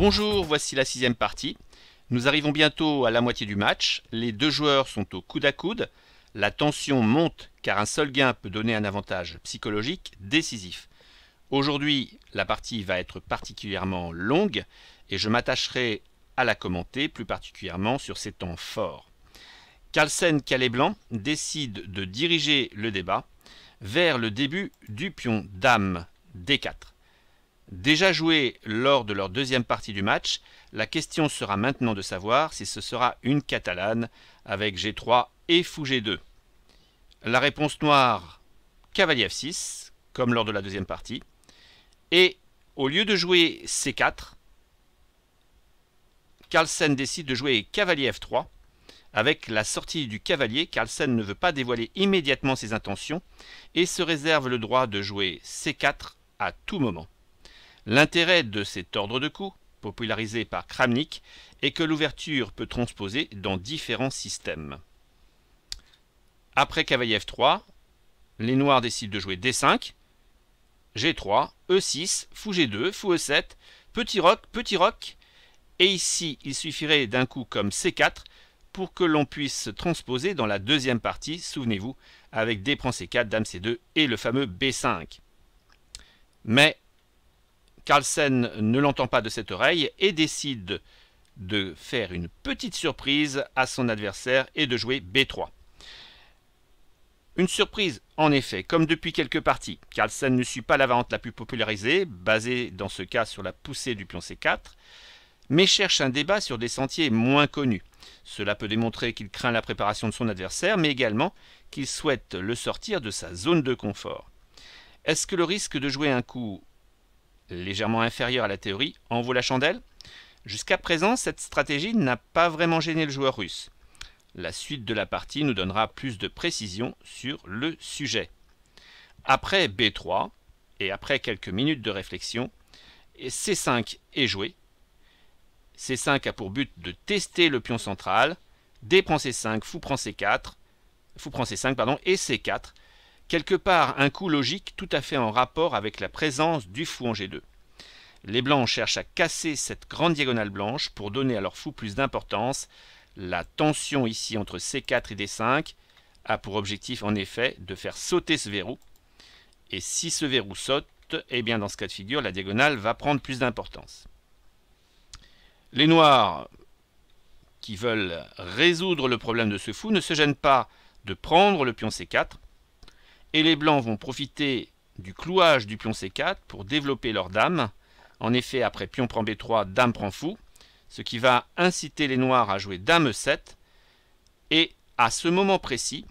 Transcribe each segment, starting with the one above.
Bonjour, voici la sixième partie. Nous arrivons bientôt à la moitié du match. Les deux joueurs sont au coude à coude. La tension monte car un seul gain peut donner un avantage psychologique décisif. Aujourd'hui, la partie va être particulièrement longue et je m'attacherai à la commenter, plus particulièrement sur ces temps forts. Carlsen Calais-Blanc décide de diriger le débat vers le début du pion Dame D4. Déjà joué lors de leur deuxième partie du match, la question sera maintenant de savoir si ce sera une catalane avec G3 et Fou G2. La réponse noire, cavalier F6, comme lors de la deuxième partie. Et au lieu de jouer C4, Carlsen décide de jouer cavalier F3. Avec la sortie du cavalier, Carlsen ne veut pas dévoiler immédiatement ses intentions et se réserve le droit de jouer C4 à tout moment. L'intérêt de cet ordre de coups, popularisé par Kramnik, est que l'ouverture peut transposer dans différents systèmes. Après cavalier F3, les noirs décident de jouer D5, G3, E6, Fou G2, Fou E7, petit roc, et ici il suffirait d'un coup comme C4 pour que l'on puisse transposer dans la deuxième partie, souvenez-vous, avec D prend C4, Dame C2 et le fameux B5. Mais Carlsen ne l'entend pas de cette oreille et décide de faire une petite surprise à son adversaire et de jouer B3. Une surprise, en effet, comme depuis quelques parties. Carlsen ne suit pas la variante la plus popularisée, basée dans ce cas sur la poussée du pion C4, mais cherche un débat sur des sentiers moins connus. Cela peut démontrer qu'il craint la préparation de son adversaire, mais également qu'il souhaite le sortir de sa zone de confort. Est-ce que le risque de jouer un coup légèrement inférieur à la théorie en vaut la chandelle? Jusqu'à présent, cette stratégie n'a pas vraiment gêné le joueur russe. La suite de la partie nous donnera plus de précision sur le sujet. Après B3, et après quelques minutes de réflexion, C5 est joué. C5 a pour but de tester le pion central. D prend C5, Fou prend C4, Fou prend C5, pardon, et C4. Quelque part, un coup logique tout à fait en rapport avec la présence du fou en G2. Les blancs cherchent à casser cette grande diagonale blanche pour donner à leur fou plus d'importance. La tension ici entre C4 et D5 a pour objectif en effet de faire sauter ce verrou. Et si ce verrou saute, eh bien dans ce cas de figure, la diagonale va prendre plus d'importance. Les noirs qui veulent résoudre le problème de ce fou ne se gênent pas de prendre le pion C4. Et les blancs vont profiter du clouage du pion C4 pour développer leur dame. En effet, après pion prend B3, dame prend fou, ce qui va inciter les noirs à jouer dame E7. Et à ce moment précis,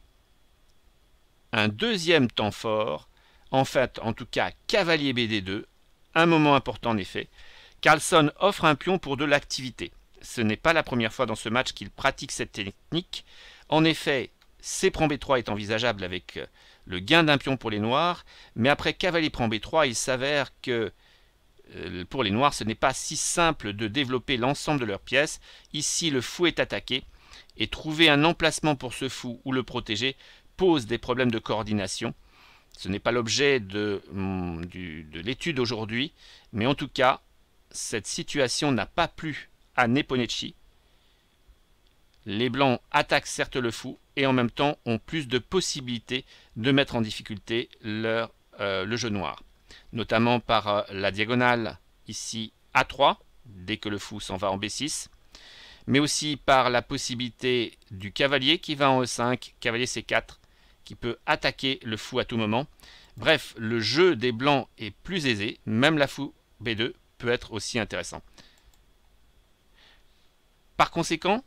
un deuxième temps fort, en fait, en tout cas, cavalier BD2, un moment important en effet. Carlsen offre un pion pour de l'activité. Ce n'est pas la première fois dans ce match qu'il pratique cette technique. En effet, C prend B3 est envisageable avec le gain d'un pion pour les noirs, mais après cavalier prend B3, il s'avère que pour les noirs, ce n'est pas si simple de développer l'ensemble de leurs pièces. Ici, le fou est attaqué, et trouver un emplacement pour ce fou ou le protéger pose des problèmes de coordination. Ce n'est pas l'objet de l'étude aujourd'hui, mais en tout cas, cette situation n'a pas plu à Neponetchi. Les blancs attaquent certes le fou et en même temps ont plus de possibilités de mettre en difficulté le jeu noir. Notamment par la diagonale ici A3, dès que le fou s'en va en B6. Mais aussi par la possibilité du cavalier qui va en E5, cavalier C4, qui peut attaquer le fou à tout moment. Bref, le jeu des blancs est plus aisé, même la fou B2 peut être aussi intéressant. Par conséquent,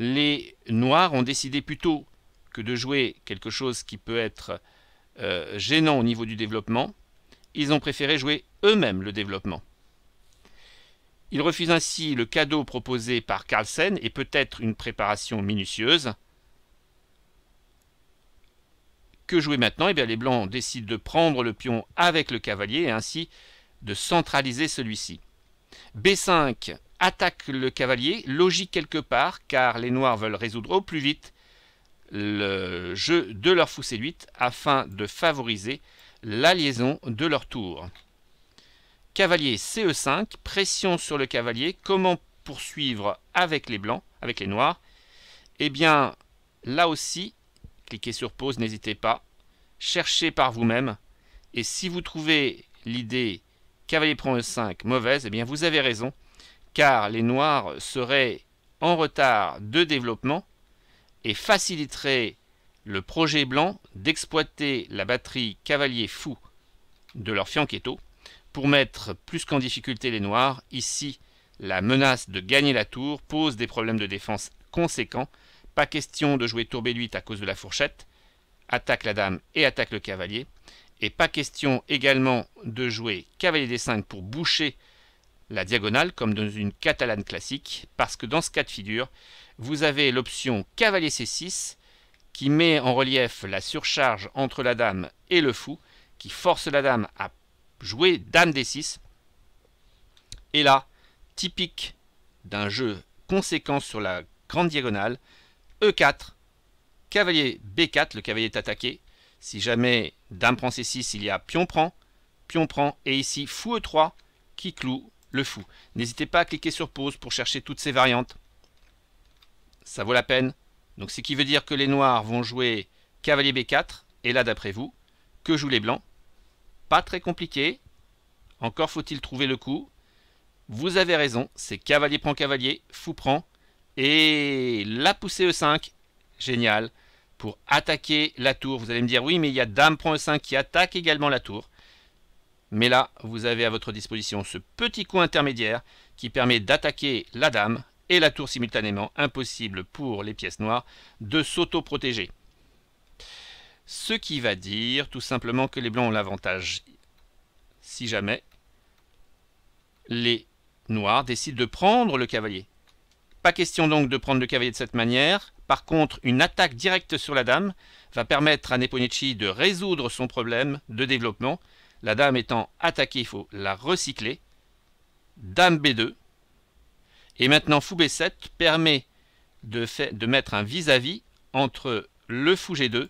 les noirs ont décidé plutôt que de jouer quelque chose qui peut être gênant au niveau du développement. Ils ont préféré jouer eux-mêmes le développement. Ils refusent ainsi le cadeau proposé par Carlsen et peut-être une préparation minutieuse. Que jouer maintenant? Eh bien, les blancs décident de prendre le pion avec le cavalier et ainsi de centraliser celui-ci. B5 attaque le cavalier, logique quelque part, car les noirs veulent résoudre au plus vite le jeu de leur fou C8 afin de favoriser la liaison de leur tour. Cavalier CE5, pression sur le cavalier. Comment poursuivre avec les blancs, avec les noirs? Eh bien, là aussi, cliquez sur pause, n'hésitez pas. Cherchez par vous-même. Et si vous trouvez l'idée cavalier prend E5 mauvaise, eh bien vous avez raison, car les noirs seraient en retard de développement et faciliteraient le projet blanc d'exploiter la batterie cavalier fou de leur fianchetto pour mettre plus qu'en difficulté les noirs. Ici, la menace de gagner la tour pose des problèmes de défense conséquents. Pas question de jouer tour B8 à cause de la fourchette. Attaque la dame et attaque le cavalier. Et pas question également de jouer cavalier D5 pour boucher la diagonale comme dans une catalane classique, parce que dans ce cas de figure, vous avez l'option cavalier C6 qui met en relief la surcharge entre la dame et le fou, qui force la dame à jouer dame D6. Et là, typique d'un jeu conséquent sur la grande diagonale, E4, cavalier B4, le cavalier est attaqué. Si jamais dame prend C6, il y a pion prend, et ici fou E3 qui cloue le fou. N'hésitez pas à cliquer sur pause pour chercher toutes ces variantes. Ça vaut la peine. Donc ce qui veut dire que les noirs vont jouer cavalier B4, et là d'après vous, que jouent les blancs? Pas très compliqué. Encore faut-il trouver le coup. Vous avez raison, c'est cavalier prend cavalier, fou prend, et la poussée E5, génial, pour attaquer la tour. Vous allez me dire, oui, mais il y a dame prend E5 qui attaque également la tour. Mais là, vous avez à votre disposition ce petit coup intermédiaire qui permet d'attaquer la dame et la tour simultanément. Impossible pour les pièces noires de s'auto-protéger. Ce qui va dire tout simplement que les blancs ont l'avantage si jamais les noirs décident de prendre le cavalier. Pas question donc de prendre le cavalier de cette manière. Par contre, une attaque directe sur la dame va permettre à Nepomucci de résoudre son problème de développement. La dame étant attaquée, il faut la recycler. Dame B2. Et maintenant, fou B7 permet de mettre un vis-à-vis entre le fou G2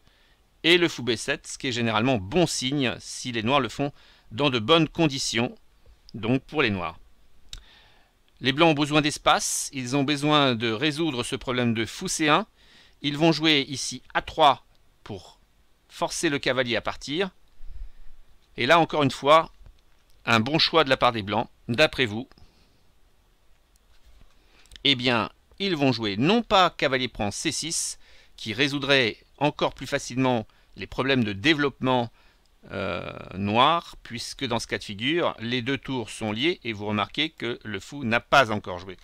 et le fou B7, ce qui est généralement bon signe si les noirs le font dans de bonnes conditions, donc pour les noirs. Les blancs ont besoin d'espace, ils ont besoin de résoudre ce problème de fou C1. Ils vont jouer ici A3 pour forcer le cavalier à partir. Et là, encore une fois, un bon choix de la part des blancs, d'après vous. Eh bien, ils vont jouer non pas cavalier prend C6, qui résoudrait encore plus facilement les problèmes de développement noir, puisque dans ce cas de figure, les deux tours sont liés, et vous remarquez que le fou n'a pas encore joué.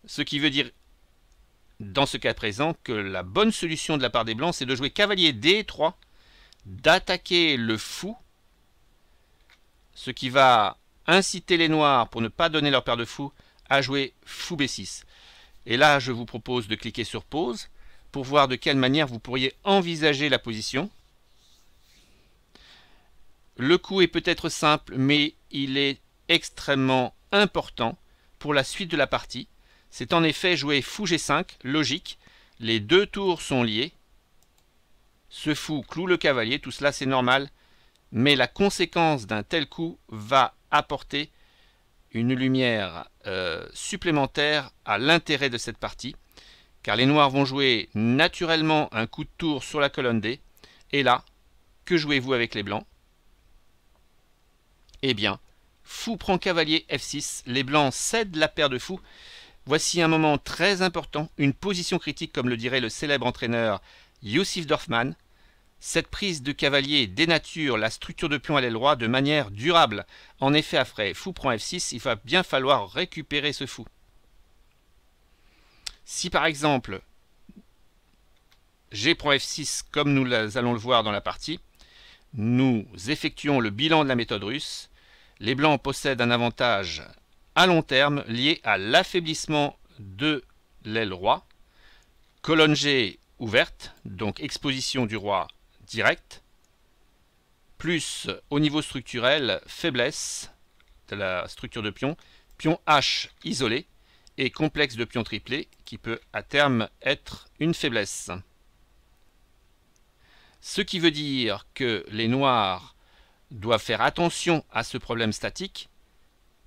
Ce qui veut dire, dans ce cas présent, que la bonne solution de la part des blancs, c'est de jouer cavalier D3, d'attaquer le fou, ce qui va inciter les noirs, pour ne pas donner leur paire de fou, à jouer fou B6. Et là, je vous propose de cliquer sur pause pour voir de quelle manière vous pourriez envisager la position. Le coup est peut-être simple, mais il est extrêmement important pour la suite de la partie. C'est en effet jouer fou G5, logique. Les deux tours sont liés. Ce fou cloue le cavalier, tout cela c'est normal. Mais la conséquence d'un tel coup va apporter une lumière supplémentaire à l'intérêt de cette partie. Car les noirs vont jouer naturellement un coup de tour sur la colonne D. Et là, que jouez-vous avec les blancs? Eh bien, fou prend cavalier F6. Les blancs cèdent la paire de fous. Voici un moment très important, une position critique comme le dirait le célèbre entraîneur Yusif Dorfman. Cette prise de cavalier dénature la structure de pion à l'aile droite de manière durable. En effet, après fou prend F6, il va bien falloir récupérer ce fou. Si par exemple, G prend F6, comme nous allons le voir dans la partie, nous effectuons le bilan de la méthode russe, les blancs possèdent un avantage à long terme lié à l'affaiblissement de l'aile roi, colonne G ouverte, donc exposition du roi direct, plus au niveau structurel, faiblesse de la structure de pion, pion H isolé, et complexe de pion triplé qui peut à terme être une faiblesse. Ce qui veut dire que les noirs doivent faire attention à ce problème statique.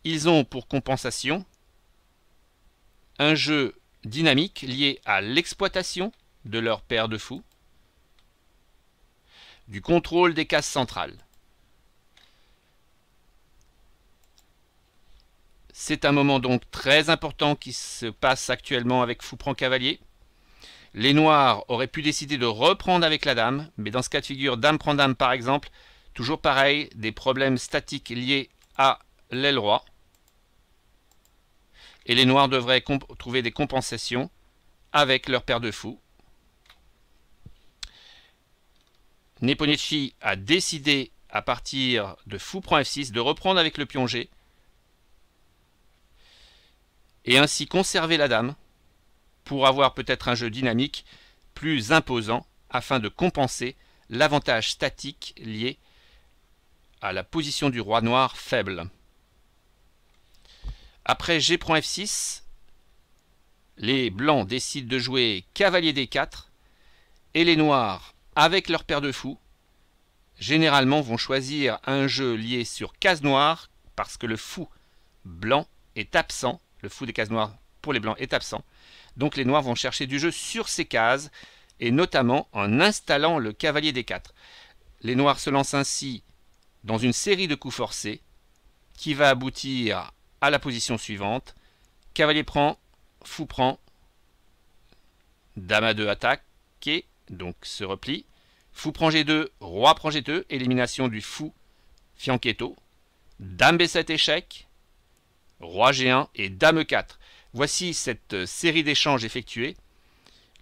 Ils ont pour compensation un jeu dynamique lié à l'exploitation de leur paire de fous, du contrôle des cases centrales. C'est un moment donc très important qui se passe actuellement avec fou prend cavalier. Les noirs auraient pu décider de reprendre avec la dame, mais dans ce cas de figure, dame prend dame par exemple, toujours pareil, des problèmes statiques liés à l'aile roi. Et les noirs devraient trouver des compensations avec leur paire de fous. Nepomniachtchi a décidé à partir de fou prend f6 de reprendre avec le pion G et ainsi conserver la dame pour avoir peut-être un jeu dynamique plus imposant afin de compenser l'avantage statique lié à la position du roi noir faible. Après G prend F6, les blancs décident de jouer cavalier D4 et les noirs, avec leur paire de fous, généralement vont choisir un jeu lié sur case noire parce que le fou blanc est absent. Le fou des cases noires pour les blancs est absent. Donc les noirs vont chercher du jeu sur ces cases et notamment en installant le cavalier D4. Les noirs se lancent ainsi dans une série de coups forcés qui va aboutir à la position suivante. Cavalier prend, fou prend, dame A2 attaque, et donc se replie. Fou prend G2, roi prend G2, élimination du fou fianchetto. Dame B7 échec, roi G1 et dame E4. Voici cette série d'échanges effectués.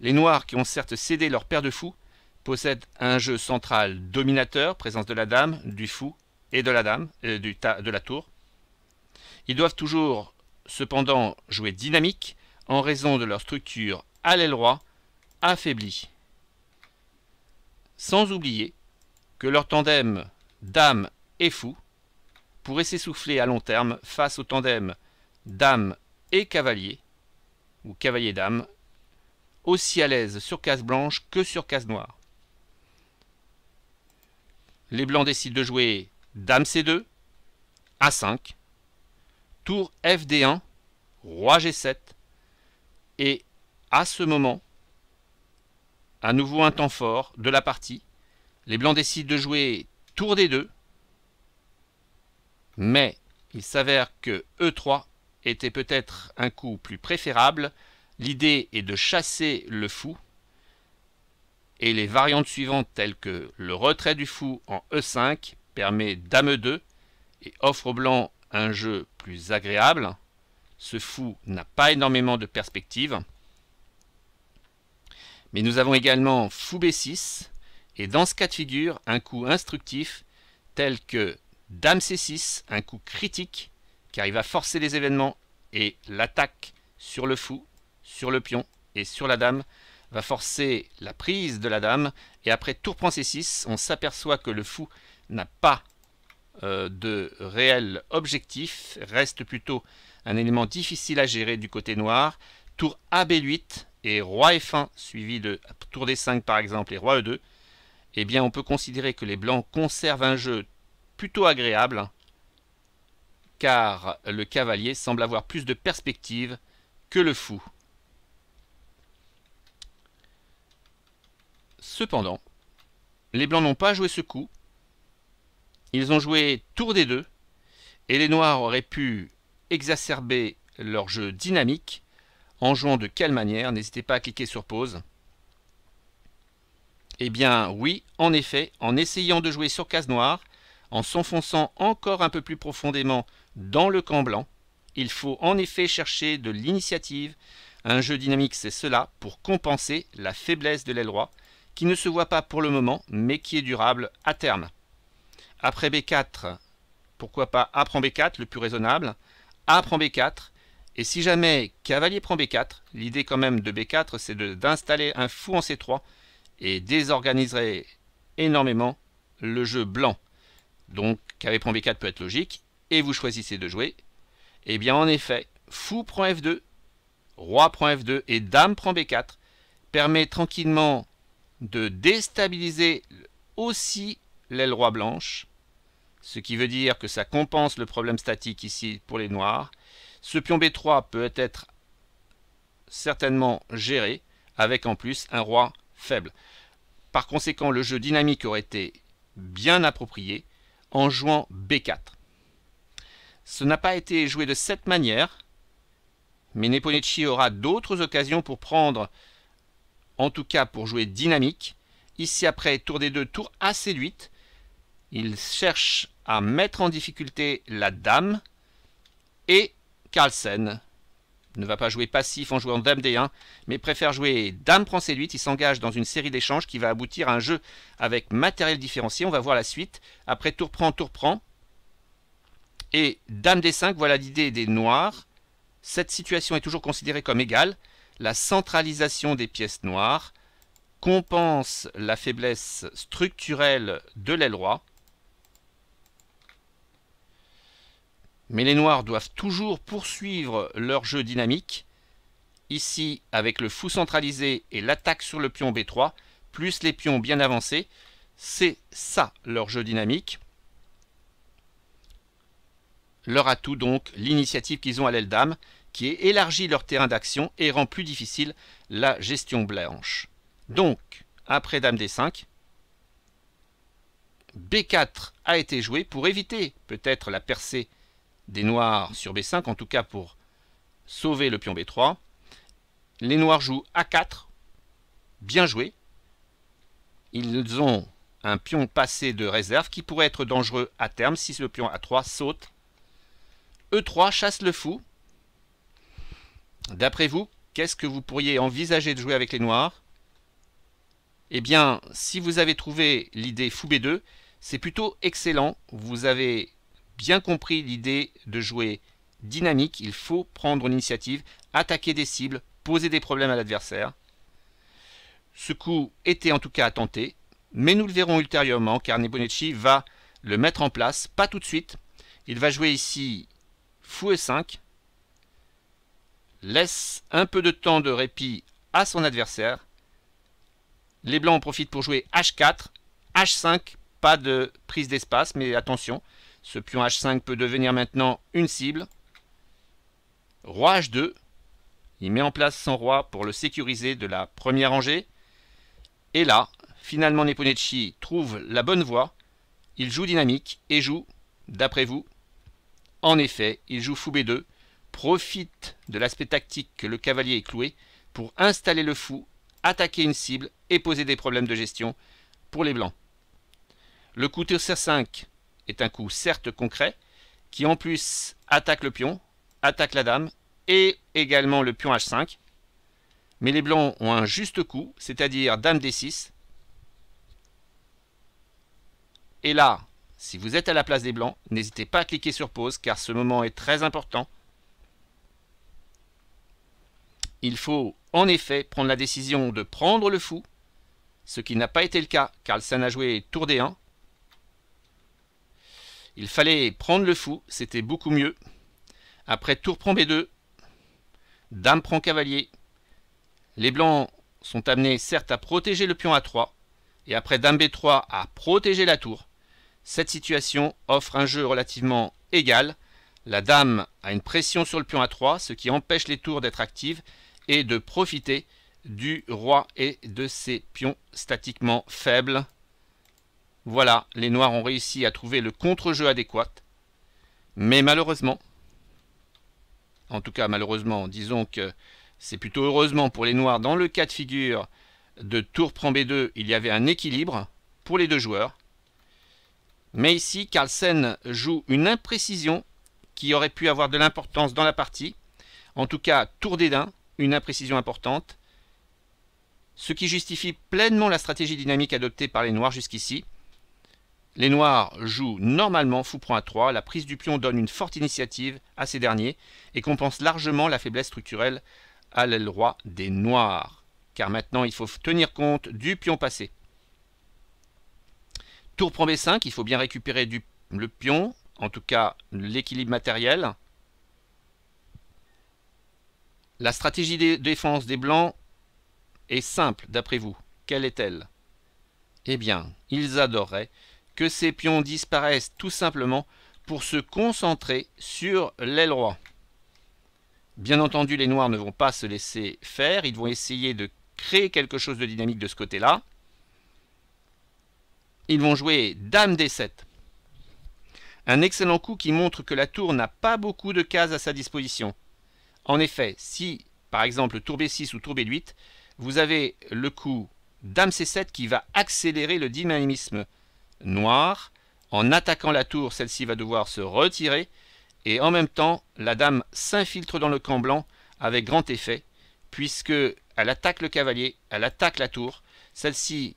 Les noirs qui ont certes cédé leur paire de fous possèdent un jeu central dominateur, présence de la dame, du fou et de la dame, de la tour. Ils doivent toujours cependant jouer dynamique en raison de leur structure à l'aile roi affaiblie. Sans oublier que leur tandem dame et fou pourrait s'essouffler à long terme face au tandem dame et cavalier, ou cavalier-dame, aussi à l'aise sur case blanche que sur case noire. Les blancs décident de jouer dame C2, A5, tour FD1, roi G7, et à ce moment, à nouveau un temps fort de la partie, les blancs décident de jouer tour D2, mais il s'avère que E3 était peut-être un coup plus préférable. L'idée est de chasser le fou, et les variantes suivantes telles que le retrait du fou en E5 permet dame E2 et offre aux blancs un jeu plus agréable. Ce fou n'a pas énormément de perspectives. Mais nous avons également fou B6 et dans ce cas de figure un coup instructif tel que dame C6, un coup critique car il va forcer les événements et l'attaque sur le fou, sur le pion et sur la dame va forcer la prise de la dame et après tour prend C6 on s'aperçoit que le fou n'a pas de réel objectif, reste plutôt un élément difficile à gérer du côté noir. Tour AB8 et roi F1 suivi de tour D5 par exemple et roi E2, eh bien on peut considérer que les blancs conservent un jeu plutôt agréable car le cavalier semble avoir plus de perspectives que le fou. Cependant, les blancs n'ont pas joué ce coup. Ils ont joué tour D2 et les noirs auraient pu exacerber leur jeu dynamique en jouant de quelle manière? N'hésitez pas à cliquer sur pause. Eh bien oui, en effet, en essayant de jouer sur case noire, en s'enfonçant encore un peu plus profondément dans le camp blanc, il faut en effet chercher de l'initiative. Un jeu dynamique, c'est cela, pour compenser la faiblesse de l'aile roi, qui ne se voit pas pour le moment, mais qui est durable à terme. Après B4, pourquoi pas A prend B4, le plus raisonnable. A prend B4, et si jamais cavalier prend B4, l'idée quand même de B4, c'est d'installer un fou en C3, et désorganiserait énormément le jeu blanc. Donc cavalier prend B4 peut être logique, et vous choisissez de jouer. Et bien en effet, fou prend F2, roi prend F2 et dame prend B4 permet tranquillement de déstabiliser aussi l'aile roi blanche ce qui veut dire que ça compense le problème statique ici pour les noirs. Ce pion B3 peut être certainement géré avec en plus un roi faible. Par conséquent, le jeu dynamique aurait été bien approprié en jouant B4. Ce n'a pas été joué de cette manière, mais Nepomucci aura d'autres occasions pour prendre, en tout cas pour jouer dynamique. Ici après, tour D2, tour A7-8. Il cherche à mettre en difficulté la dame et Carlsen ne va pas jouer passif en jouant dame D1, mais préfère jouer dame prend C8. Il s'engage dans une série d'échanges qui va aboutir à un jeu avec matériel différencié. On va voir la suite. Après tour prend. Et dame D5, voilà l'idée des noirs. Cette situation est toujours considérée comme égale. La centralisation des pièces noires compense la faiblesse structurelle de l'aile roi. Mais les noirs doivent toujours poursuivre leur jeu dynamique. Ici, avec le fou centralisé et l'attaque sur le pion B3, plus les pions bien avancés, c'est ça leur jeu dynamique. Leur atout donc, l'initiative qu'ils ont à l'aile dame, qui élargit leur terrain d'action et rend plus difficile la gestion blanche. Donc, après dame D5, B4 a été joué pour éviter peut-être la percée des noirs sur B5, en tout cas pour sauver le pion B3. Les noirs jouent A4, bien joué. Ils ont un pion passé de réserve qui pourrait être dangereux à terme si le pion A3 saute. E3 chasse le fou. D'après vous, qu'est-ce que vous pourriez envisager de jouer avec les noirs? Eh bien, si vous avez trouvé l'idée fou B2, c'est plutôt excellent. Vous avez bien compris l'idée de jouer dynamique. Il faut prendre l'initiative, attaquer des cibles, poser des problèmes à l'adversaire. Ce coup était en tout cas à tenter, mais nous le verrons ultérieurement car Nepomucci va le mettre en place, pas tout de suite. Il va jouer ici fou E5, laisse un peu de temps de répit à son adversaire. Les blancs en profitent pour jouer H4, H5, pas de prise d'espace, mais attention, ce pion H5 peut devenir maintenant une cible. Roi H2, il met en place son roi pour le sécuriser de la première rangée. Et là, finalement Nepomucci trouve la bonne voie, il joue dynamique et joue, d'après vous, en effet, il joue fou B2, profite de l'aspect tactique que le cavalier est cloué pour installer le fou, attaquer une cible et poser des problèmes de gestion pour les blancs. Le coup tour C5 est un coup certes concret, qui en plus attaque le pion, attaque la dame et également le pion H5. Mais les blancs ont un juste coup, c'est-à-dire dame D6. Et là, si vous êtes à la place des blancs, n'hésitez pas à cliquer sur pause car ce moment est très important. Il faut en effet prendre la décision de prendre le fou, ce qui n'a pas été le cas. Carlsen a joué tour D1. Il fallait prendre le fou, c'était beaucoup mieux. Après tour prend B2, dame prend cavalier. Les blancs sont amenés certes à protéger le pion A3 et après dame B3 à protéger la tour. Cette situation offre un jeu relativement égal. La dame a une pression sur le pion A3, ce qui empêche les tours d'être actives et de profiter du roi et de ses pions statiquement faibles. Voilà, les noirs ont réussi à trouver le contre-jeu adéquat. Mais malheureusement, en tout cas malheureusement, disons que c'est plutôt heureusement pour les noirs, dans le cas de figure de tour prend B2, il y avait un équilibre pour les deux joueurs. Mais ici, Carlsen joue une imprécision qui aurait pu avoir de l'importance dans la partie. En tout cas, tour D1, une imprécision importante. Ce qui justifie pleinement la stratégie dynamique adoptée par les noirs jusqu'ici. Les noirs jouent normalement fou prend A3. La prise du pion donne une forte initiative à ces derniers et compense largement la faiblesse structurelle à l'aile roi des noirs. Car maintenant, il faut tenir compte du pion passé. Tour prend B5, il faut bien récupérer le pion, en tout cas l'équilibre matériel. La stratégie de défense des blancs est simple, d'après vous. Quelle est-elle? Eh bien, ils adoreraient que ces pions disparaissent tout simplement pour se concentrer sur l'aile roi. Bien entendu, les noirs ne vont pas se laisser faire, ils vont essayer de créer quelque chose de dynamique de ce côté-là. Ils vont jouer Dame D7. Un excellent coup qui montre que la tour n'a pas beaucoup de cases à sa disposition. En effet, si par exemple tour B6 ou tour B8, vous avez le coup Dame C7 qui va accélérer le dynamisme noir. En attaquant la tour, celle-ci va devoir se retirer et en même temps, la dame s'infiltre dans le camp blanc avec grand effet puisque elle attaque le cavalier, elle attaque la tour. Celle-ci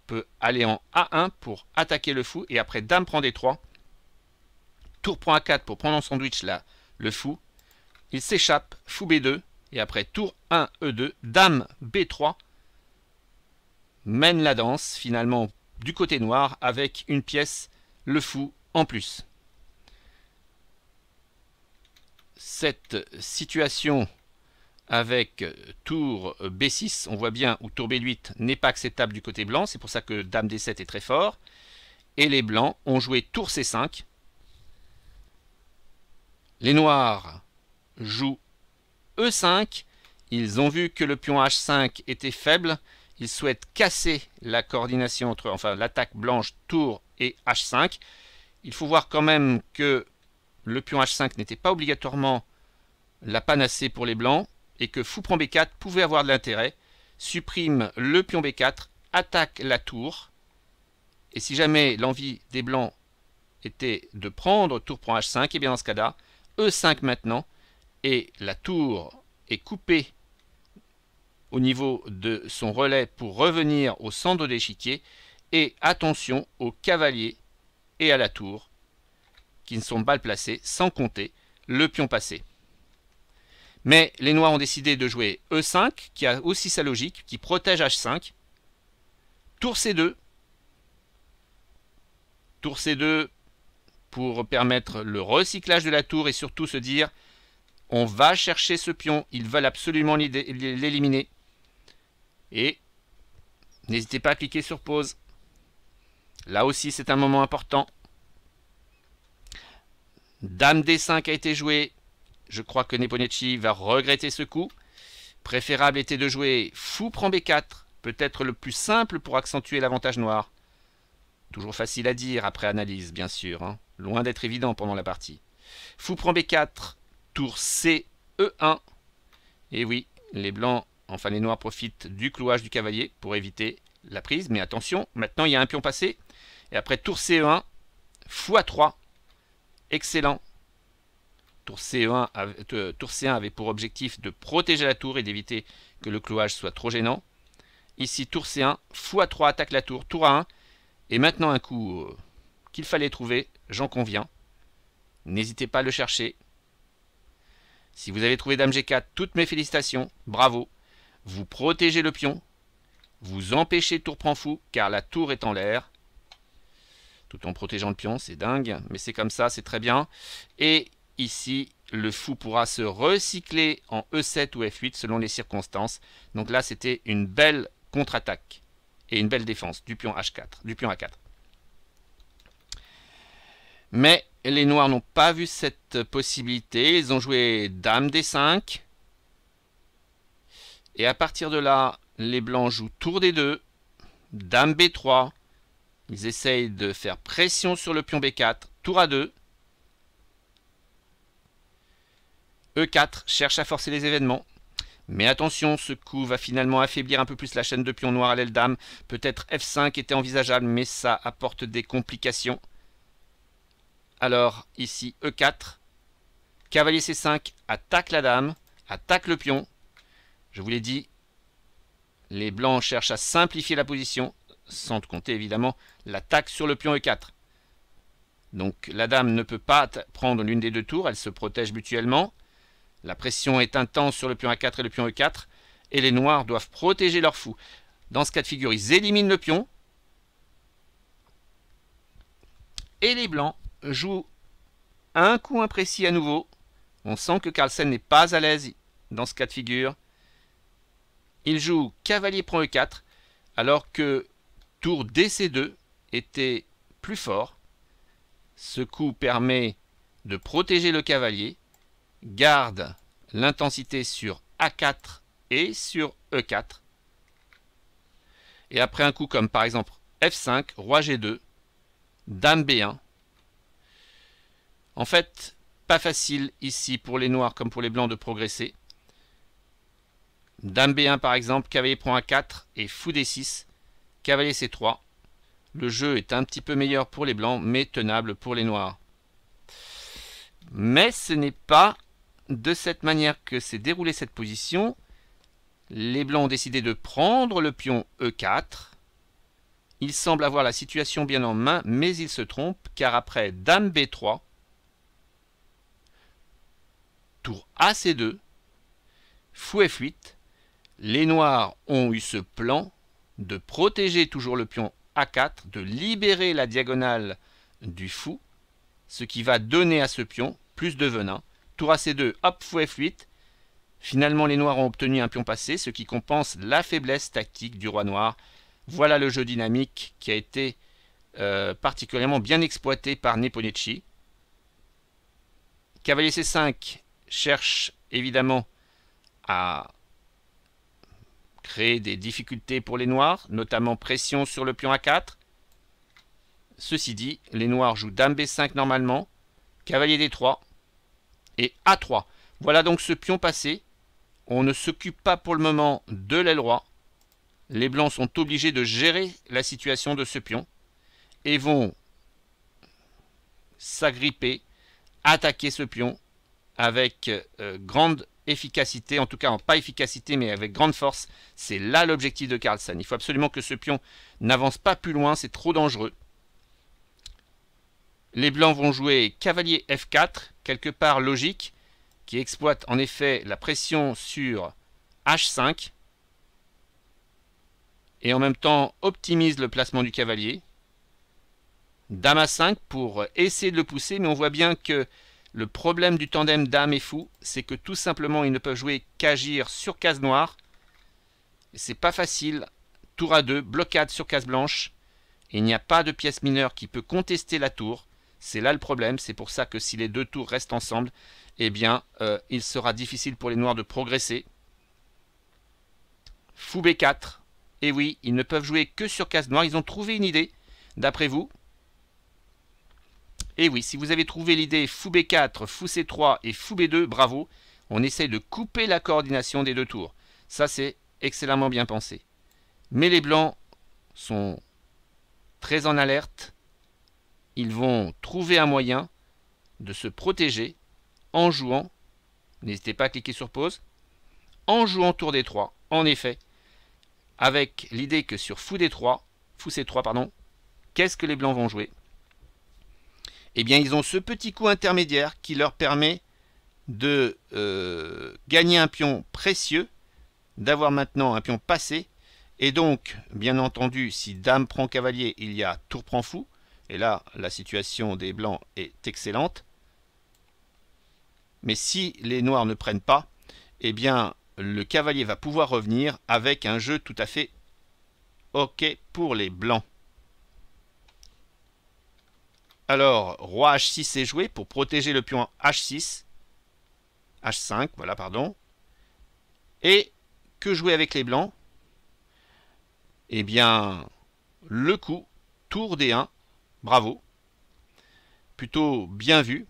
peut aller en A1 pour attaquer le fou et après dame prend D3. Tour prend A4 pour prendre en sandwich là, le fou. Il s'échappe, fou B2 et après tour 1 E2, dame B3 mène la danse finalement du côté noir avec une pièce, le fou en plus. Cette situation avec tour B6, on voit bien, ou tour B8 n'est pas acceptable du côté blanc, c'est pour ça que dame D7 est très fort. Et les blancs ont joué tour C5. Les noirs jouent E5. Ils ont vu que le pion H5 était faible. Ils souhaitent casser la coordination entre, enfin l'attaque blanche, tour et H5. Il faut voir quand même que le pion H5 n'était pas obligatoirement la panacée pour les blancs et que fou prend B4 pouvait avoir de l'intérêt, supprime le pion B4, attaque la tour. Et si jamais l'envie des blancs était de prendre tour prend H5, et bien dans ce cas-là, E5 maintenant, et la tour est coupée au niveau de son relais pour revenir au centre de l'échiquier. Et attention au cavalier et à la tour, qui ne sont mal placés, sans compter le pion passé. Mais les noirs ont décidé de jouer E5, qui a aussi sa logique, qui protège H5. Tour C2. Tour C2 pour permettre le recyclage de la tour et surtout se dire on va chercher ce pion, ils veulent absolument l'éliminer. Et n'hésitez pas à cliquer sur pause. Là aussi c'est un moment important. Dame D5 a été jouée. Je crois que Nepomuceno va regretter ce coup. Préférable était de jouer fou prend B4, peut-être le plus simple pour accentuer l'avantage noir. Toujours facile à dire après analyse, bien sûr, hein. Loin d'être évident pendant la partie. Fou prend B4, tour C, E1. Et oui, les blancs, enfin les noirs profitent du clouage du cavalier pour éviter la prise. Mais attention, maintenant il y a un pion passé. Et après tour C1, fou A3. Excellent. Tour C1 avait pour objectif de protéger la tour et d'éviter que le clouage soit trop gênant. Ici, tour C1, fou A3 attaque la tour, tour A1. Et maintenant un coup qu'il fallait trouver, j'en conviens. N'hésitez pas à le chercher. Si vous avez trouvé dame G4, toutes mes félicitations, bravo. Vous protégez le pion. Vous empêchez tour prend fou, car la tour est en l'air. Tout en protégeant le pion, c'est dingue, mais c'est comme ça, c'est très bien. Et ici, le fou pourra se recycler en E7 ou F8 selon les circonstances. Donc là, c'était une belle contre-attaque et une belle défense du pion H4, du pion A4. Mais les noirs n'ont pas vu cette possibilité. Ils ont joué dame D5. Et à partir de là, les blancs jouent tour D2, dame B3. Ils essayent de faire pression sur le pion B4, tour A2. E4 cherche à forcer les événements. Mais attention, ce coup va finalement affaiblir un peu plus la chaîne de pions noirs à l'aile dame. Peut-être F5 était envisageable, mais ça apporte des complications. Alors, ici, E4. Cavalier C5 attaque la dame, attaque le pion. Je vous l'ai dit, les blancs cherchent à simplifier la position, sans compter évidemment l'attaque sur le pion E4. Donc la dame ne peut pas prendre l'une des deux tours, elles se protègent mutuellement. La pression est intense sur le pion A4 et le pion E4. Et les noirs doivent protéger leur fou. Dans ce cas de figure, ils éliminent le pion. Et les blancs jouent un coup imprécis à nouveau. On sent que Carlsen n'est pas à l'aise dans ce cas de figure. Il joue cavalier prend E4. Alors que tour DC2 était plus fort. Ce coup permet de protéger le cavalier, garde l'intensité sur A4 et sur E4. Et après un coup comme par exemple F5, Roi G2, Dame B1. En fait, pas facile ici pour les noirs comme pour les blancs de progresser. Dame B1 par exemple, cavalier prend A4 et Fou D6, cavalier C3. Le jeu est un petit peu meilleur pour les blancs, mais tenable pour les noirs. Mais ce n'est pas de cette manière que s'est déroulée cette position. Les blancs ont décidé de prendre le pion E4. Ils semblent avoir la situation bien en main, mais ils se trompent, car après Dame B3, tour AC2, Fou F8, les noirs ont eu ce plan de protéger toujours le pion A4, de libérer la diagonale du fou, ce qui va donner à ce pion plus de venin. Tour AC2, hop, Fou F8. Finalement, les noirs ont obtenu un pion passé, ce qui compense la faiblesse tactique du roi noir. Voilà le jeu dynamique qui a été particulièrement bien exploité par Nepomucci. Cavalier C5 cherche évidemment à créer des difficultés pour les noirs, notamment pression sur le pion A4. Ceci dit, les noirs jouent Dame B5 normalement, cavalier D3 et A3. Voilà donc ce pion passé. On ne s'occupe pas pour le moment de l'aile roi. Les blancs sont obligés de gérer la situation de ce pion et vont s'agripper, attaquer ce pion avec grande efficacité, en tout cas pas efficacité mais avec grande force. C'est là l'objectif de Carlsen. Il faut absolument que ce pion n'avance pas plus loin, c'est trop dangereux. Les blancs vont jouer cavalier F4, quelque part logique, qui exploite en effet la pression sur H5 et en même temps optimise le placement du cavalier. Dame A5 pour essayer de le pousser, mais on voit bien que le problème du tandem Dame et Fou, c'est que tout simplement ils ne peuvent jouer qu'agir sur case noire. C'est pas facile. Tour A2, blocade sur case blanche. Il n'y a pas de pièce mineure qui peut contester la tour. C'est là le problème. C'est pour ça que si les deux tours restent ensemble, eh bien, il sera difficile pour les noirs de progresser. Fou B4. Et oui, ils ne peuvent jouer que sur case noire. Ils ont trouvé une idée, d'après vous. Et oui, si vous avez trouvé l'idée Fou B4, Fou C3 et Fou B2, bravo. On essaye de couper la coordination des deux tours. Ça, c'est excellemment bien pensé. Mais les blancs sont très en alerte. Ils vont trouver un moyen de se protéger en jouant, n'hésitez pas à cliquer sur pause, en jouant tour D3, en effet, avec l'idée que sur Fou D3, Fou C3, pardon, qu'est-ce que les blancs vont jouer? Eh bien, ils ont ce petit coup intermédiaire qui leur permet de gagner un pion précieux, d'avoir maintenant un pion passé, et donc, bien entendu, si Dame prend cavalier, il y a tour prend fou, et là, la situation des blancs est excellente. Mais si les noirs ne prennent pas, eh bien, le cavalier va pouvoir revenir avec un jeu tout à fait OK pour les blancs. Alors, roi H6 est joué pour protéger le pion H6. H5, voilà, pardon. Et que jouer avec les blancs? Eh bien, le coup, tour D1, bravo. Plutôt bien vu.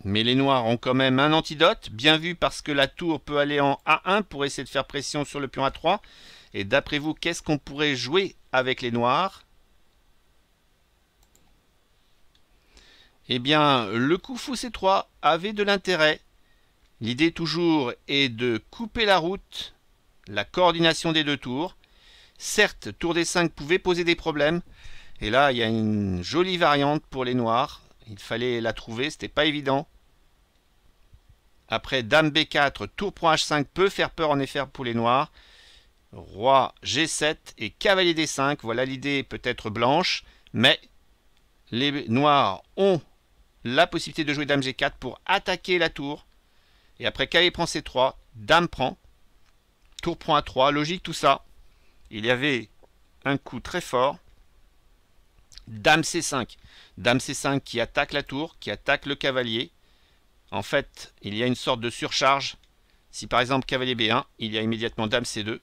Mais les noirs ont quand même un antidote, bien vu parce que la tour peut aller en A1 pour essayer de faire pression sur le pion A3. Et d'après vous, qu'est-ce qu'on pourrait jouer avec les noirs? Eh bien, le coup Fou C3 avait de l'intérêt. L'idée toujours est de couper la route, la coordination des deux tours. Certes, tour D5 pouvait poser des problèmes. Et là, il y a une jolie variante pour les noirs. Il fallait la trouver, c'était pas évident. Après Dame B4, tour prend H5 peut faire peur en effet pour les noirs. Roi G7 et cavalier D5. Voilà l'idée peut-être blanche. Mais les noirs ont la possibilité de jouer Dame G4 pour attaquer la tour. Et après cavalier prend C3, Dame prend. Tour prend A3. Logique tout ça. Il y avait un coup très fort. Dame C5. Dame C5 qui attaque la tour, qui attaque le cavalier. En fait, il y a une sorte de surcharge. Si par exemple cavalier B1, il y a immédiatement Dame C2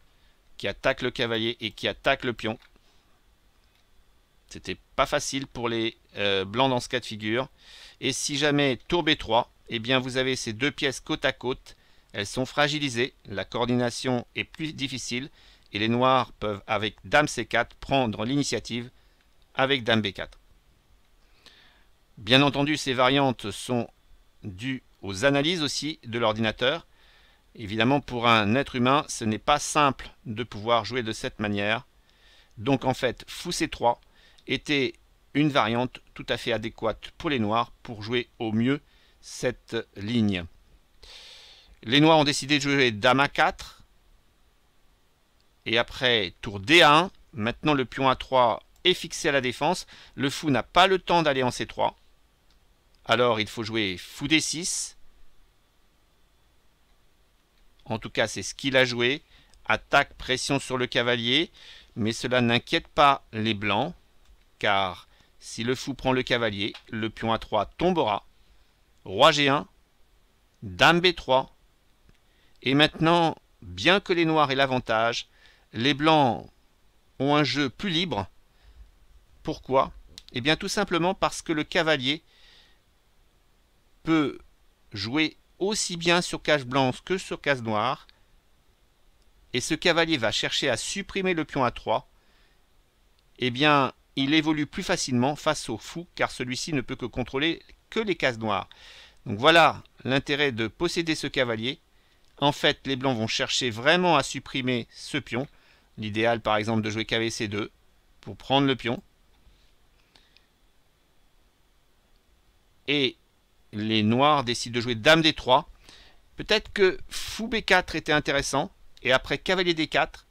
qui attaque le cavalier et qui attaque le pion. C'était pas facile pour les blancs dans ce cas de figure. Et si jamais tour B3, eh bien vous avez ces deux pièces côte à côte. Elles sont fragilisées, la coordination est plus difficile et les noirs peuvent avec Dame C4 prendre l'initiative avec Dame B4. Bien entendu, ces variantes sont dues aux analyses aussi de l'ordinateur. Évidemment, pour un être humain, ce n'est pas simple de pouvoir jouer de cette manière. Donc en fait, Fou C3 était une variante tout à fait adéquate pour les noirs pour jouer au mieux cette ligne. Les noirs ont décidé de jouer Dame A4 et après tour D1. Maintenant le pion A3 est fixé à la défense. Le fou n'a pas le temps d'aller en C3. Alors il faut jouer Fou D6. En tout cas c'est ce qu'il a joué. Attaque, pression sur le cavalier. Mais cela n'inquiète pas les blancs. Car si le fou prend le cavalier, le pion A3 tombera. Roi G1. Dame B3. Et maintenant, bien que les noirs aient l'avantage, les blancs ont un jeu plus libre. Pourquoi? Eh bien tout simplement parce que le cavalier peut jouer aussi bien sur case blanche que sur case noire. Et ce cavalier va chercher à supprimer le pion A3. Eh bien, il évolue plus facilement face au fou, car celui-ci ne peut que contrôler que les cases noires. Donc voilà l'intérêt de posséder ce cavalier. En fait, les blancs vont chercher vraiment à supprimer ce pion. L'idéal, par exemple, de jouer cavalier C2 pour prendre le pion. Et les noirs décident de jouer Dame D3. Peut-être que Fou B4 était intéressant. Et après cavalier D4,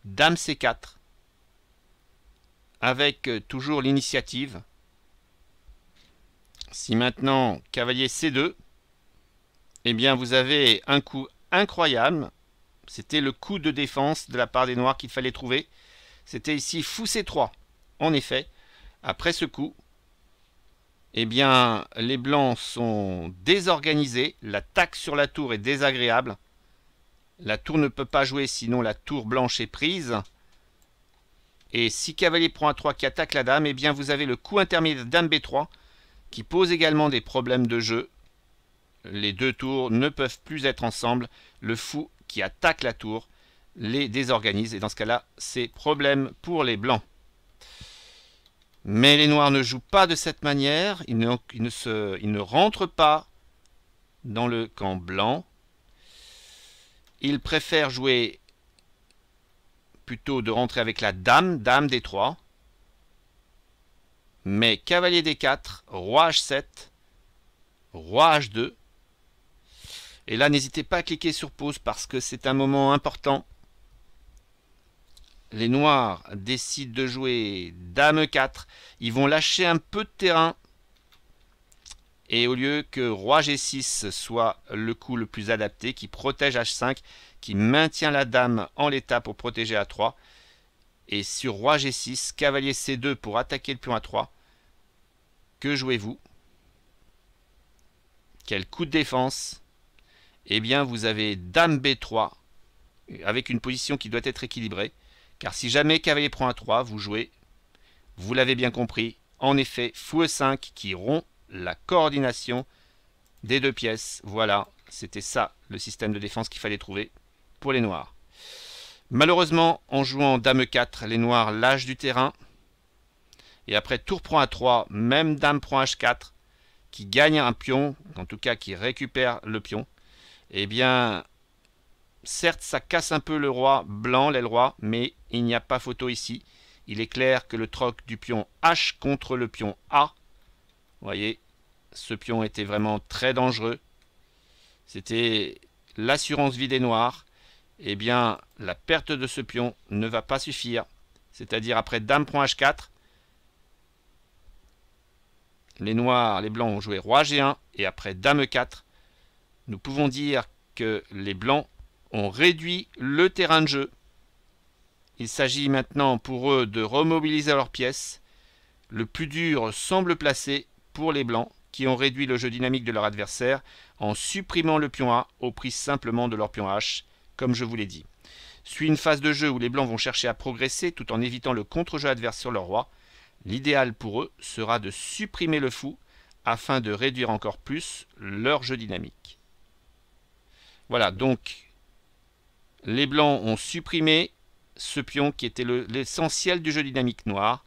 Dame C4. Avec toujours l'initiative. Si maintenant cavalier C2, eh bien vous avez un coup incroyable. C'était le coup de défense de la part des noirs qu'il fallait trouver. C'était ici Fou C3. En effet, après ce coup, eh bien les blancs sont désorganisés. L'attaque sur la tour est désagréable. La tour ne peut pas jouer, sinon la tour blanche est prise. Et si cavalier prend A3 qui attaque la dame, eh bien vous avez le coup intermédiaire Dame B3 qui pose également des problèmes de jeu. Les deux tours ne peuvent plus être ensemble. Le fou qui attaque la tour les désorganise. Et dans ce cas-là, c'est problème pour les blancs. Mais les noirs ne jouent pas de cette manière. Ils ne rentrent pas dans le camp blanc. Ils préfèrent jouer plutôt de rentrer avec la dame, Dame D3. Mais cavalier D4, roi H7, roi H2. Et là, n'hésitez pas à cliquer sur pause parce que c'est un moment important. Les noirs décident de jouer Dame E4. Ils vont lâcher un peu de terrain. Et au lieu que roi G6 soit le coup le plus adapté, qui protège H5, qui maintient la dame en l'état pour protéger A3. Et sur roi G6, cavalier C2 pour attaquer le pion A3. Que jouez-vous? Quel coup de défense? Eh bien, vous avez Dame B3 avec une position qui doit être équilibrée. Car si jamais cavalier prend A3, vous jouez, vous l'avez bien compris, en effet, Fou E5 qui rompt la coordination des deux pièces. Voilà, c'était ça le système de défense qu'il fallait trouver pour les noirs. Malheureusement, en jouant Dame E4, les noirs lâchent du terrain. Et après tour prend A3, même Dame prend H4, qui gagne un pion, en tout cas qui récupère le pion. Eh bien, certes, ça casse un peu le roi blanc, l'aile roi, mais il n'y a pas photo ici. Il est clair que le troc du pion H contre le pion A, vous voyez, ce pion était vraiment très dangereux. C'était l'assurance vie des noirs. Eh bien, la perte de ce pion ne va pas suffire. C'est-à-dire après Dame prend H4, les noirs, les blancs ont joué roi G1 et après Dame E4, nous pouvons dire que les blancs ont réduit le terrain de jeu. Il s'agit maintenant pour eux de remobiliser leurs pièces. Le plus dur semble placé pour les blancs qui ont réduit le jeu dynamique de leur adversaire en supprimant le pion A au prix simplement de leur pion H, comme je vous l'ai dit. Suit une phase de jeu où les blancs vont chercher à progresser tout en évitant le contre-jeu adverse sur leur roi. L'idéal pour eux sera de supprimer le fou afin de réduire encore plus leur jeu dynamique. Voilà, donc les blancs ont supprimé ce pion qui était l'essentiel du jeu dynamique noir.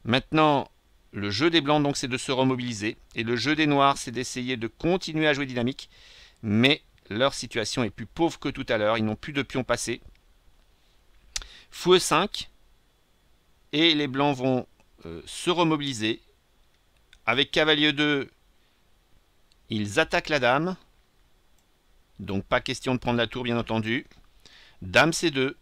Maintenant, le jeu des blancs, donc, c'est de se remobiliser. Et le jeu des noirs, c'est d'essayer de continuer à jouer dynamique. Mais leur situation est plus pauvre que tout à l'heure. Ils n'ont plus de pions passés. Fou E5. Et les blancs vont se remobiliser. Avec cavalier 2, ils attaquent la dame. Donc, pas question de prendre la tour, bien entendu. Dame C2.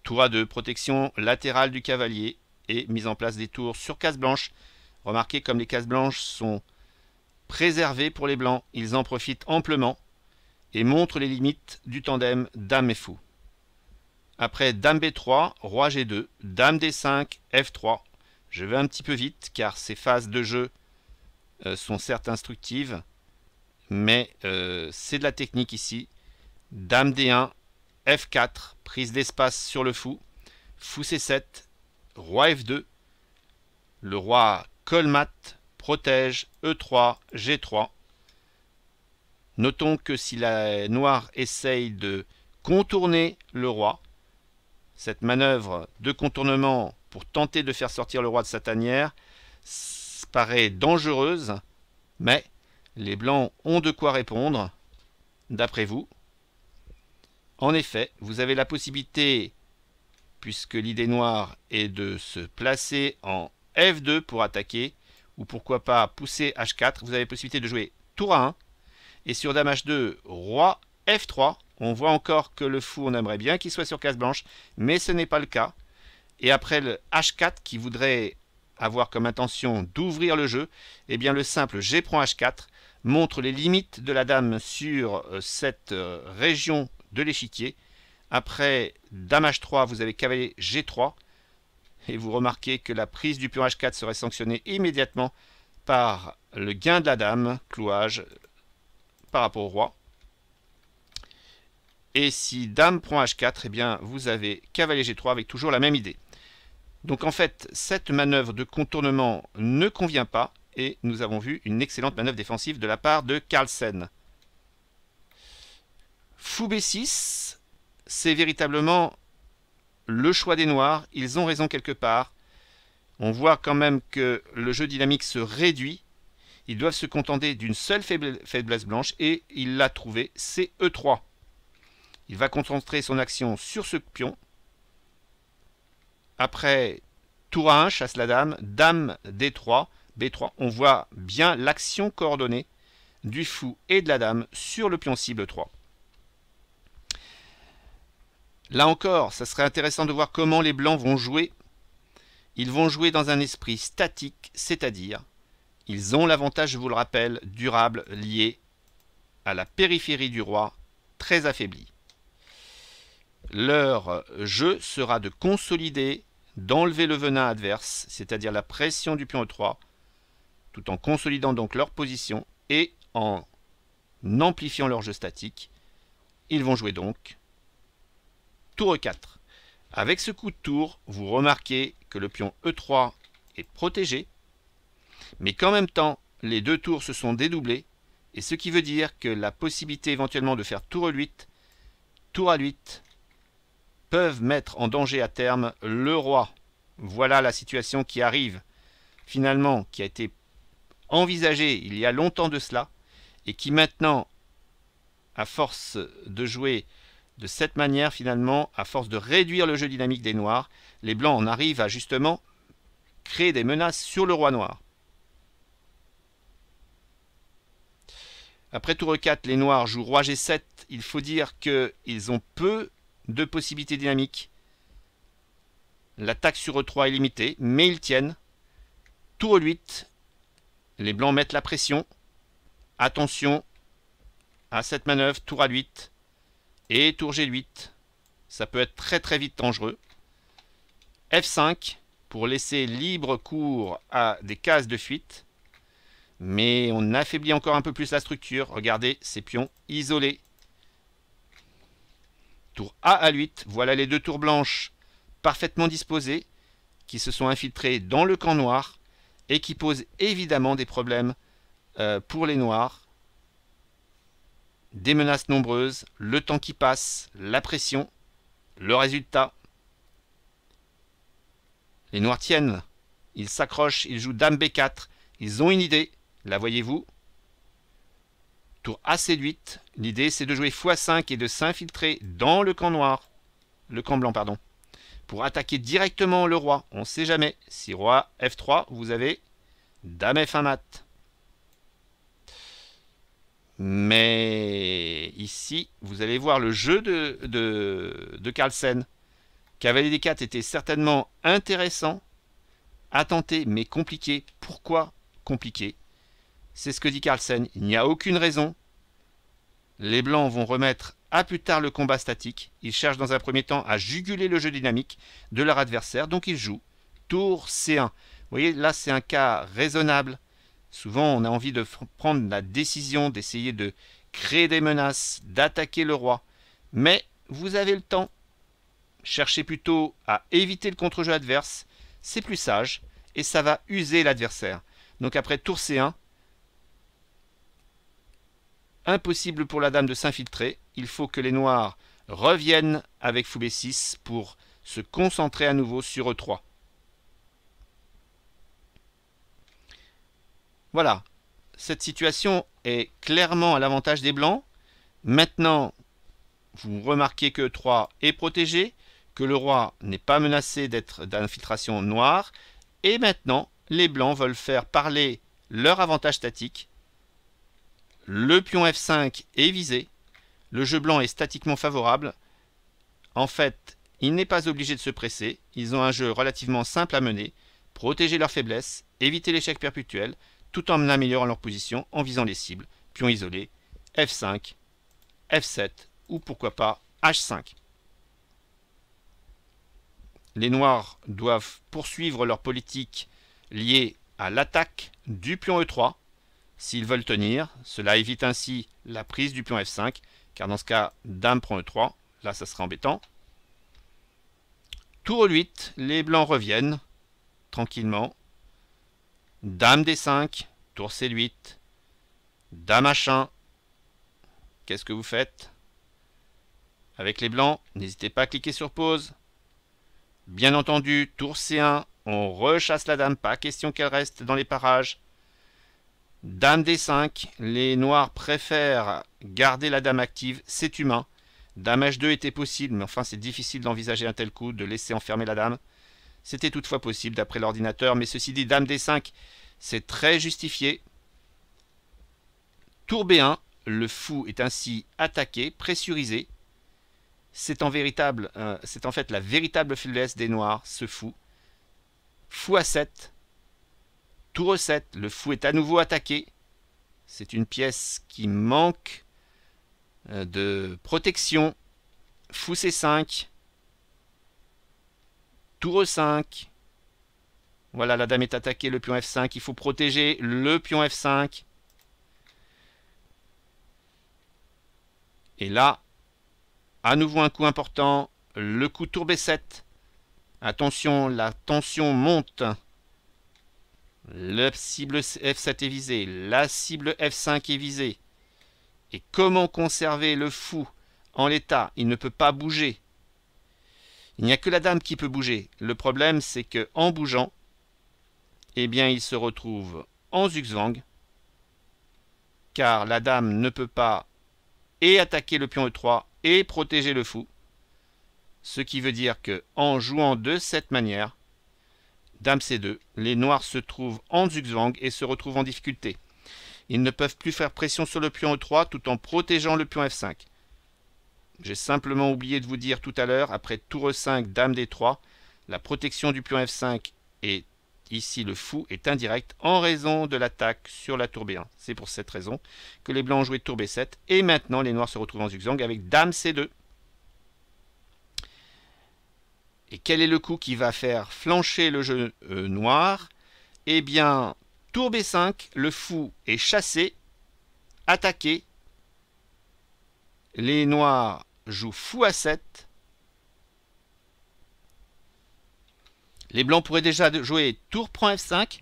Tour A2, protection latérale du cavalier et mise en place des tours sur case blanche. Remarquez comme les cases blanches sont préservées pour les blancs. Ils en profitent amplement et montrent les limites du tandem dame et fou. Après dame B3, roi G2, dame D5, F3. Je vais un petit peu vite car ces phases de jeu sont certes instructives, mais c'est de la technique ici. Dame D1, F4, prise d'espace sur le fou, fou C7, roi F2, le roi colmate, protège, E3, G3. Notons que si la noire essaye de contourner le roi, cette manœuvre de contournement pour tenter de faire sortir le roi de sa tanière paraît dangereuse, mais les blancs ont de quoi répondre, d'après vous. En effet, vous avez la possibilité, puisque l'idée noire est de se placer en F2 pour attaquer, ou pourquoi pas pousser H4, vous avez la possibilité de jouer tour A1, et sur dame H2, roi F3, on voit encore que le fou, on aimerait bien qu'il soit sur case blanche, mais ce n'est pas le cas. Et après le H4 qui voudrait avoir comme intention d'ouvrir le jeu, eh bien le simple G prend H4 montre les limites de la dame sur cette région de l'échiquier. Après dame H3, vous avez cavalier G3. Et vous remarquez que la prise du pion H4 serait sanctionnée immédiatement par le gain de la dame, clouage, par rapport au roi. Et si dame prend H4, eh bien vous avez cavalier G3 avec toujours la même idée. Donc en fait, cette manœuvre de contournement ne convient pas. Et nous avons vu une excellente manœuvre défensive de la part de Carlsen. Fou B6, c'est véritablement le choix des noirs. Ils ont raison quelque part. On voit quand même que le jeu dynamique se réduit. Ils doivent se contenter d'une seule faiblesse blanche et il l'a trouvé, c'est E3. Il va concentrer son action sur ce pion. Après, tour A1, chasse la dame, dame D3, B3. On voit bien l'action coordonnée du fou et de la dame sur le pion cible 3. Là encore, ça serait intéressant de voir comment les blancs vont jouer. Ils vont jouer dans un esprit statique, c'est-à-dire, ils ont l'avantage, je vous le rappelle, durable lié à la périphérie du roi, très affaibli. Leur jeu sera de consolider, d'enlever le venin adverse, c'est-à-dire la pression du pion E3, tout en consolidant donc leur position et en amplifiant leur jeu statique. Ils vont jouer donc tour E4. Avec ce coup de tour, vous remarquez que le pion E3 est protégé, mais qu'en même temps, les deux tours se sont dédoublés, et ce qui veut dire que la possibilité éventuellement de faire tour E8, tour A8, peuvent mettre en danger à terme le roi. Voilà la situation qui arrive, finalement, qui a été envisagée il y a longtemps de cela, et qui maintenant, à force de jouer de cette manière, finalement, à force de réduire le jeu dynamique des noirs, les blancs en arrivent à justement créer des menaces sur le roi noir. Après tour E4, les noirs jouent roi G7. Il faut dire qu'ils ont peu de possibilités dynamiques. L'attaque sur E3 est limitée, mais ils tiennent. Tour E8, les blancs mettent la pression. Attention à cette manœuvre, tour A8 et tour G8. Ça peut être très très vite dangereux. F5 pour laisser libre cours à des cases de fuite. Mais on affaiblit encore un peu plus la structure. Regardez, ces pions isolés. Tour A à 8. Voilà les deux tours blanches parfaitement disposées qui se sont infiltrées dans le camp noir et qui posent évidemment des problèmes pour les noirs. Des menaces nombreuses, le temps qui passe, la pression, le résultat. Les noirs tiennent, ils s'accrochent, ils jouent dame B4, ils ont une idée, la voyez-vous. Tour A7-8, l'idée c'est de jouer x5 et de s'infiltrer dans le camp noir, le camp blanc pardon, pour attaquer directement le roi. On ne sait jamais, si roi F3, vous avez dame F1 mat. Mais ici, vous allez voir le jeu de Carlsen. Cavalier D4 était certainement intéressant à tenter, mais compliqué. Pourquoi compliqué? C'est ce que dit Carlsen. Il n'y a aucune raison. Les blancs vont remettre à plus tard le combat statique. Ils cherchent dans un premier temps à juguler le jeu dynamique de leur adversaire. Donc ils jouent tour C1. Vous voyez, là c'est un cas raisonnable. Souvent on a envie de prendre la décision, d'essayer de créer des menaces, d'attaquer le roi. Mais vous avez le temps. Cherchez plutôt à éviter le contre-jeu adverse. C'est plus sage et ça va user l'adversaire. Donc après tour C1, impossible pour la dame de s'infiltrer. Il faut que les noirs reviennent avec fou B6 pour se concentrer à nouveau sur E3. Voilà, cette situation est clairement à l'avantage des blancs. Maintenant, vous remarquez que E3 est protégé, que le roi n'est pas menacé d'être d'infiltration noire. Et maintenant, les blancs veulent faire parler leur avantage statique. Le pion F5 est visé. Le jeu blanc est statiquement favorable. En fait, il n'est pas obligé de se presser. Ils ont un jeu relativement simple à mener. Protéger leurs faiblesses, éviter l'échec perpétuel, tout en améliorant leur position en visant les cibles. Pion isolé, F5, F7 ou pourquoi pas H5. Les noirs doivent poursuivre leur politique liée à l'attaque du pion E3. S'ils veulent tenir, cela évite ainsi la prise du pion F5, car dans ce cas, dame prend E3, là ça sera embêtant. Tour E8, les blancs reviennent tranquillement. Dame D5, tour C8, dame H1. Qu'est-ce que vous faites? Avec les blancs, n'hésitez pas à cliquer sur pause. Bien entendu, tour C1, on rechasse la dame, pas question qu'elle reste dans les parages. Dame D5, les noirs préfèrent garder la dame active, c'est humain. Dame H2 était possible, mais enfin c'est difficile d'envisager un tel coup, de laisser enfermer la dame. C'était toutefois possible d'après l'ordinateur, mais ceci dit, dame D5, c'est très justifié. Tour B1, le fou est ainsi attaqué, pressurisé. C'est en fait la véritable faiblesse des noirs, ce fou. Fou A7. Tour E7, le fou est à nouveau attaqué. C'est une pièce qui manque de protection. Fou C5. Tour E5. Voilà, la dame est attaquée, le pion F5. Il faut protéger le pion F5. Et là, à nouveau un coup important, le coup tour B7. Attention, la tension monte. La cible F7 est visée, la cible F5 est visée. Et comment conserver le fou en l'état? Il ne peut pas bouger. Il n'y a que la dame qui peut bouger. Le problème, c'est que en bougeant, eh bien, il se retrouve en zugzwang, car la dame ne peut pas et attaquer le pion E3 et protéger le fou. Ce qui veut dire que en jouant de cette manière, dame C2, les noirs se trouvent en zugzwang et se retrouvent en difficulté. Ils ne peuvent plus faire pression sur le pion E3 tout en protégeant le pion F5. J'ai simplement oublié de vous dire tout à l'heure, après tour E5, dame D3, la protection du pion F5 et ici le fou est indirect en raison de l'attaque sur la tour B1. C'est pour cette raison que les blancs ont joué tour B7 et maintenant les noirs se retrouvent en zugzwang avec dame C2. Et quel est le coup qui va faire flancher le jeu noir? Eh bien, tour B5, le fou est chassé, attaqué. Les noirs jouent fou A7. Les blancs pourraient déjà jouer tour prend F5.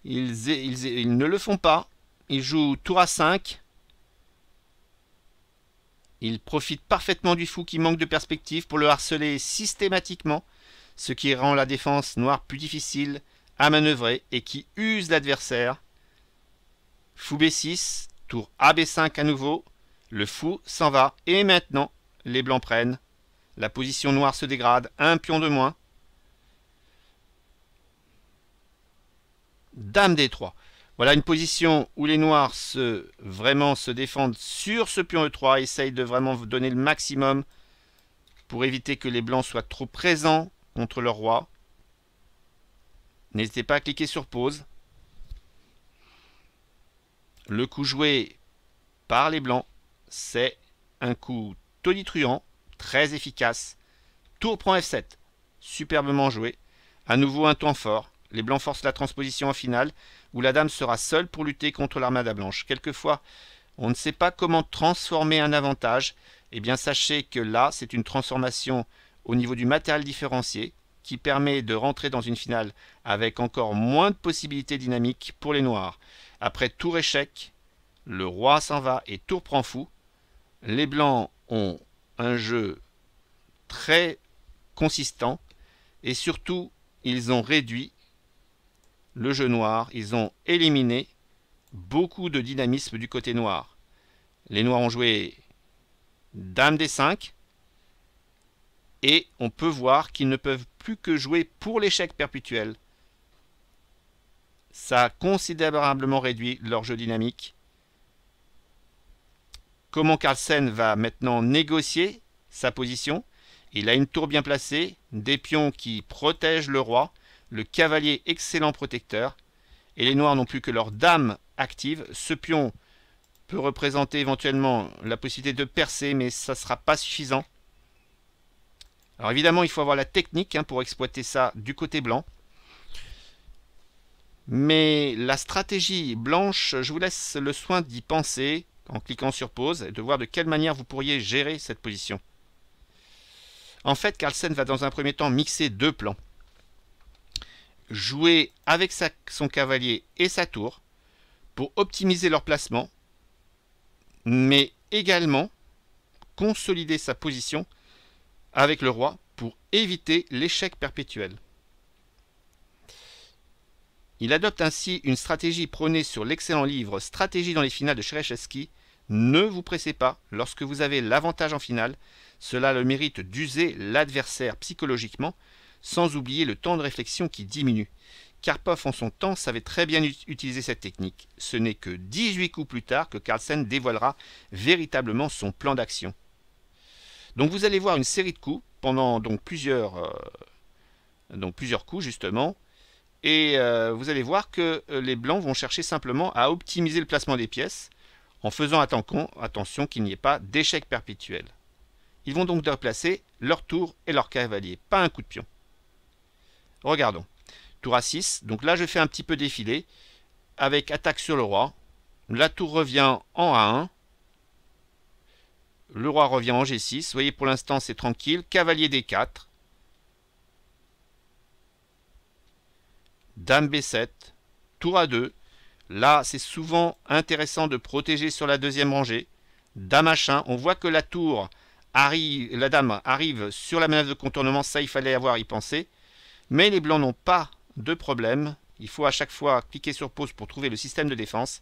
Ils ne le font pas. Ils jouent tour A5. Ils profitent parfaitement du fou qui manque de perspective pour le harceler systématiquement, ce qui rend la défense noire plus difficile à manœuvrer et qui use l'adversaire. Fou B6, tour AB5 à nouveau, le fou s'en va et maintenant les blancs prennent. La position noire se dégrade, un pion de moins. Dame D3. Voilà une position où les noirs vraiment se défendent sur ce pion E3, essayent de vraiment vous donner le maximum pour éviter que les blancs soient trop présents contre leur roi. N'hésitez pas à cliquer sur pause. Le coup joué par les blancs, c'est un coup tonitruant, très efficace. Tour prend F7, superbement joué. À nouveau un temps fort. Les blancs forcent la transposition en finale, où la dame sera seule pour lutter contre l'armada blanche. Quelquefois, on ne sait pas comment transformer un avantage. Eh bien, sachez que là, c'est une transformation au niveau du matériel différencié qui permet de rentrer dans une finale avec encore moins de possibilités dynamiques pour les noirs. Après tour échec, le roi s'en va et tour prend fou. Les blancs ont un jeu très consistant et surtout, ils ont réduit le jeu noir, ils ont éliminé beaucoup de dynamisme du côté noir. Les noirs ont joué Dame D5 et on peut voir qu'ils ne peuvent plus que jouer pour l'échec perpétuel. Ça a considérablement réduit leur jeu dynamique. Comment Carlsen va maintenant négocier sa position? Il a une tour bien placée, des pions qui protègent le roi, le cavalier excellent protecteur, et les noirs n'ont plus que leur dame active. Ce pion peut représenter éventuellement la possibilité de percer, mais ça ne sera pas suffisant. Alors évidemment, il faut avoir la technique pour exploiter ça du côté blanc. Mais la stratégie blanche, je vous laisse le soin d'y penser en cliquant sur pause et de voir de quelle manière vous pourriez gérer cette position. En fait, Carlsen va dans un premier temps mixer deux plans. Jouer avec son cavalier et sa tour pour optimiser leur placement, mais également consolider sa position avec le roi pour éviter l'échec perpétuel. Il adopte ainsi une stratégie prônée sur l'excellent livre Stratégie dans les finales de Chereshevski. Ne vous pressez pas, lorsque vous avez l'avantage en finale, cela a le mérite d'user l'adversaire psychologiquement, sans oublier le temps de réflexion qui diminue. Karpov en son temps savait très bien utiliser cette technique. Ce n'est que 18 coups plus tard que Carlsen dévoilera véritablement son plan d'action. Donc vous allez voir une série de coups pendant plusieurs coups justement. Et vous allez voir que les blancs vont chercher simplement à optimiser le placement des pièces en faisant attention qu'il n'y ait pas d'échec perpétuel. Ils vont donc déplacer leur tour et leur cavalier, pas un coup de pion. Regardons. Tour A6, donc là je fais un petit peu défiler avec attaque sur le roi. La tour revient en A1. Le roi revient en G6. Vous voyez, pour l'instant c'est tranquille. Cavalier D4. Dame B7, tour A2. Là, c'est souvent intéressant de protéger sur la deuxième rangée. Dame H1, on voit que la tour arrive, la dame arrive sur la manœuvre de contournement, ça il fallait y penser. Mais les blancs n'ont pas de problème. Il faut à chaque fois cliquer sur pause pour trouver le système de défense.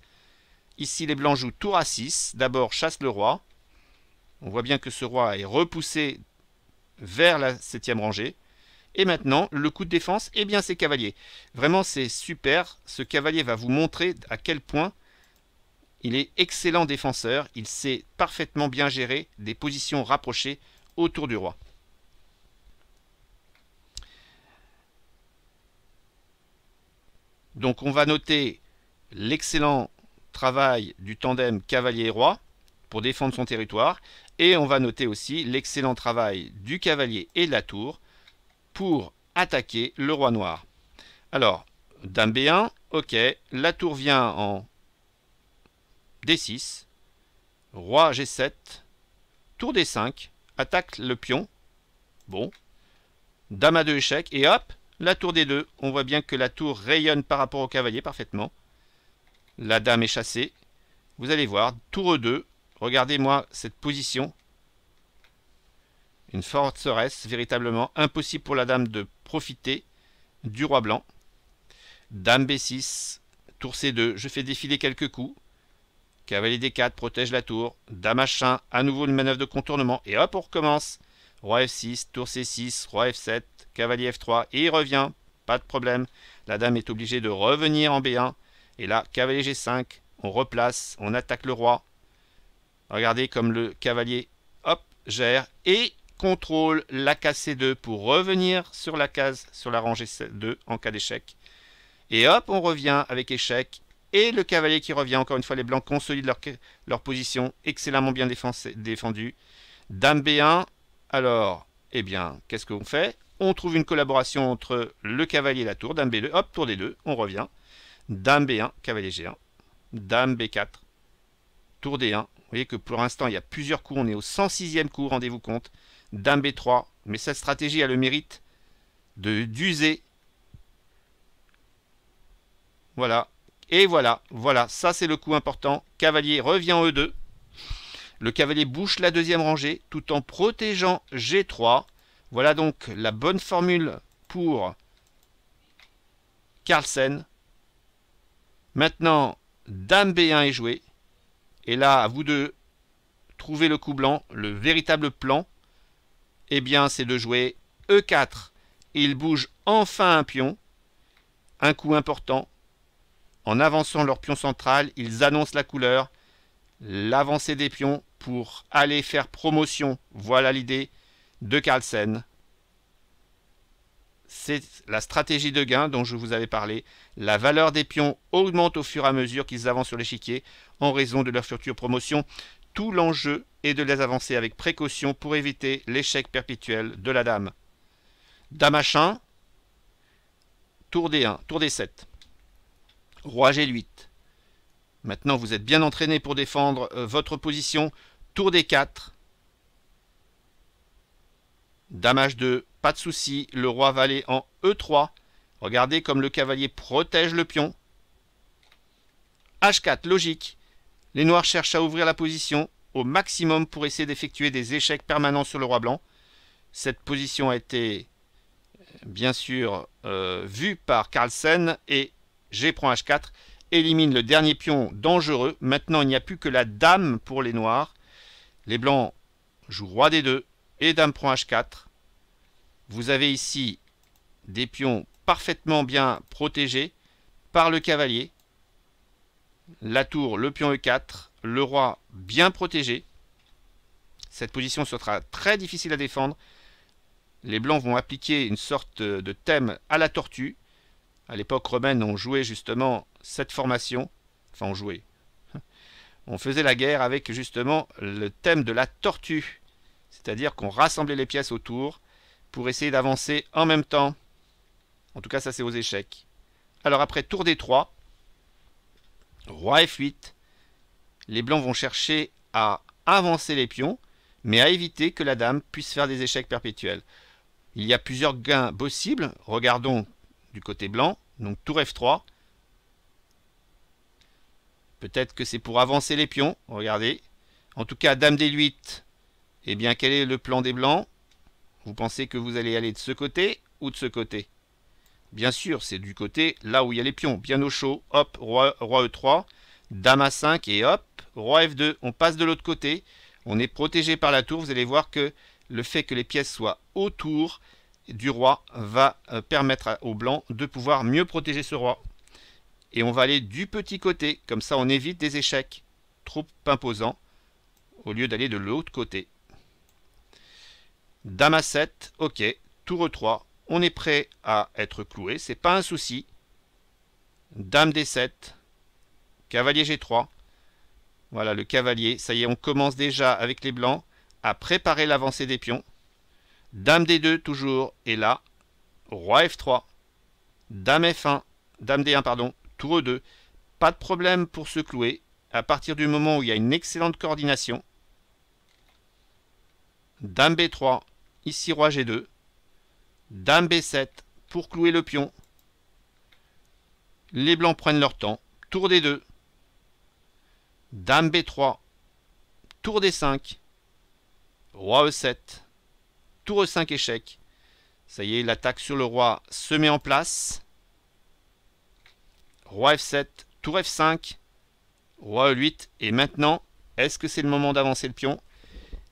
Ici, les blancs jouent tour A6. D'abord, chasse le roi. On voit bien que ce roi est repoussé vers la 7e rangée. Et maintenant, le coup de défense, eh bien c'est cavalier. Vraiment, c'est super. Ce cavalier va vous montrer à quel point il est excellent défenseur. Il sait parfaitement bien gérer des positions rapprochées autour du roi. Donc on va noter l'excellent travail du tandem cavalier-roi pour défendre son territoire. Et on va noter aussi l'excellent travail du cavalier et de la tour pour attaquer le roi noir. Alors, dame B1, ok, la tour vient en D6, roi G7, tour D5, attaque le pion, bon, dame A2 échec, et hop, la tour D2, on voit bien que la tour rayonne par rapport au cavalier parfaitement. La dame est chassée, vous allez voir, tour E2, regardez-moi cette position. Une forteresse, véritablement impossible pour la dame de profiter du roi blanc. Dame B6, tour C2, je fais défiler quelques coups. Cavalier D4 protège la tour. Dame H1, à nouveau une manœuvre de contournement. Et hop, on recommence. Roi F6, tour C6, roi F7, cavalier F3. Et il revient, pas de problème. La dame est obligée de revenir en B1. Et là, cavalier G5, on replace, on attaque le roi. Regardez comme le cavalier, hop, gère. Et contrôle la case C2 pour revenir sur la case, sur la rangée C2 en cas d'échec. Et hop, on revient avec échec. Et le cavalier qui revient. Encore une fois, les blancs consolident leur position. Excellemment bien défendu. Dame B1. Alors, eh bien, qu'est-ce qu'on fait? On trouve une collaboration entre le cavalier et la tour. Dame B2. Hop, tour D2. On revient. Dame B1. Cavalier G1. Dame B4. Tour D1. Vous voyez que pour l'instant, il y a plusieurs coups. On est au 106e coup, rendez-vous compte. Dame B3. Mais cette stratégie a le mérite d'user. Voilà. Et voilà, ça c'est le coup important. Cavalier revient en E2. Le cavalier bouche la deuxième rangée tout en protégeant G3. Voilà donc la bonne formule pour Carlsen. Maintenant, dame B1 est jouée. Et là, à vous de trouver le coup blanc, le véritable plan. Eh bien, c'est de jouer E4. Il bouge enfin un pion. Un coup important. En avançant leur pion central, ils annoncent la couleur, l'avancée des pions pour aller faire promotion. Voilà l'idée de Carlsen. C'est la stratégie de gain dont je vous avais parlé. La valeur des pions augmente au fur et à mesure qu'ils avancent sur l'échiquier en raison de leur future promotion. Tout l'enjeu est de les avancer avec précaution pour éviter l'échec perpétuel de la dame. Dame H1, tour D1, tour D7. Roi G8. Maintenant, vous êtes bien entraîné pour défendre votre position. Tour D4. Dame H2, pas de souci. Le roi va aller en E3. Regardez comme le cavalier protège le pion. H4, logique. Les noirs cherchent à ouvrir la position au maximum pour essayer d'effectuer des échecs permanents sur le roi blanc. Cette position a été, bien sûr, vue par Carlsen et G prend H4, élimine le dernier pion dangereux. Maintenant, il n'y a plus que la dame pour les noirs. Les blancs jouent roi D2 et dame prend H4. Vous avez ici des pions parfaitement bien protégés par le cavalier. La tour, le pion E4, le roi bien protégé. Cette position sera très difficile à défendre. Les blancs vont appliquer une sorte de thème à la tortue. À l'époque romaine, on jouait justement cette formation. Enfin, on jouait. On faisait la guerre avec justement le thème de la tortue. C'est-à-dire qu'on rassemblait les pièces autour pour essayer d'avancer en même temps. En tout cas, ça c'est aux échecs. Alors après, tour D3. Roi F8. Les blancs vont chercher à avancer les pions, mais à éviter que la dame puisse faire des échecs perpétuels. Il y a plusieurs gains possibles. Regardons du côté blanc. Donc tour F3. Peut-être que c'est pour avancer les pions. Regardez. En tout cas, dame D8. Eh bien, quel est le plan des blancs? Vous pensez que vous allez aller de ce côté ou de ce côté? Bien sûr, c'est du côté là où il y a les pions. Bien au chaud. Hop, roi E3. Dame A5 et hop, roi F2. On passe de l'autre côté. On est protégé par la tour. Vous allez voir que le fait que les pièces soient autour du roi va permettre aux blancs de pouvoir mieux protéger ce roi. Et on va aller du petit côté, comme ça on évite des échecs trop imposants, au lieu d'aller de l'autre côté. Dame A7, ok, tour E3, on est prêt à être cloué, c'est pas un souci. Dame D7, cavalier G3, voilà le cavalier, ça y est, on commence déjà avec les blancs à préparer l'avancée des pions. Dame D2 toujours, et là, roi F3, dame F1, dame D1, pardon, tour E2. Pas de problème pour se clouer à partir du moment où il y a une excellente coordination. Dame B3, ici roi G2, dame B7 pour clouer le pion. Les blancs prennent leur temps, tour D2, dame B3, tour D5, roi E7, tour E5 échec. Ça y est, l'attaque sur le roi se met en place. Roi F7, tour F5, roi E8. Et maintenant, est-ce que c'est le moment d'avancer le pion?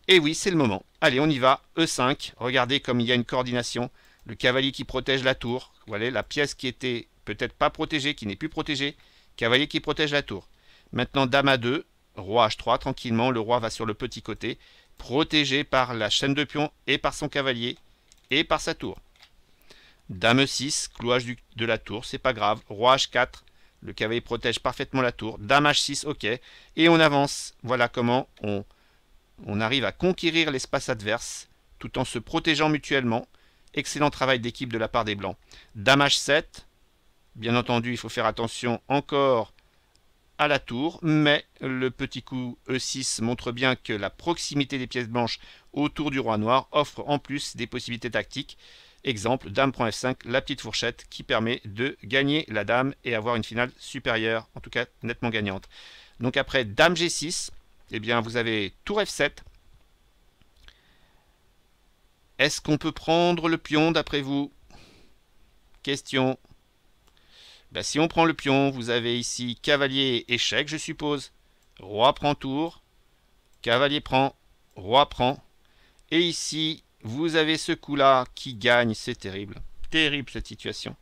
Et oui, c'est le moment. Allez, on y va. E5. Regardez comme il y a une coordination. Le cavalier qui protège la tour. Voilà, la pièce qui était peut-être pas protégée, qui n'est plus protégée. Cavalier qui protège la tour. Maintenant, dame A2, roi H3. Tranquillement, le roi va sur le petit côté, protégé par la chaîne de pions et par son cavalier et par sa tour. Dame E6, clouage de la tour, c'est pas grave. Roi H4, le cavalier protège parfaitement la tour. Dame H6, ok. Et on avance. Voilà comment on arrive à conquérir l'espace adverse tout en se protégeant mutuellement. Excellent travail d'équipe de la part des blancs. Dame H7, bien entendu, il faut faire attention encore à la tour, mais le petit coup E6 montre bien que la proximité des pièces blanches autour du roi noir offre en plus des possibilités tactiques. Exemple, dame prend F5, la petite fourchette qui permet de gagner la dame et avoir une finale supérieure, en tout cas nettement gagnante. Donc après dame G6, eh bien vous avez tour F7. Est-ce qu'on peut prendre le pion d'après vous? Question. Ben, si on prend le pion, vous avez ici cavalier échec, je suppose. Roi prend tour, cavalier prend, roi prend. Et ici, vous avez ce coup-là qui gagne, c'est terrible. Terrible cette situation.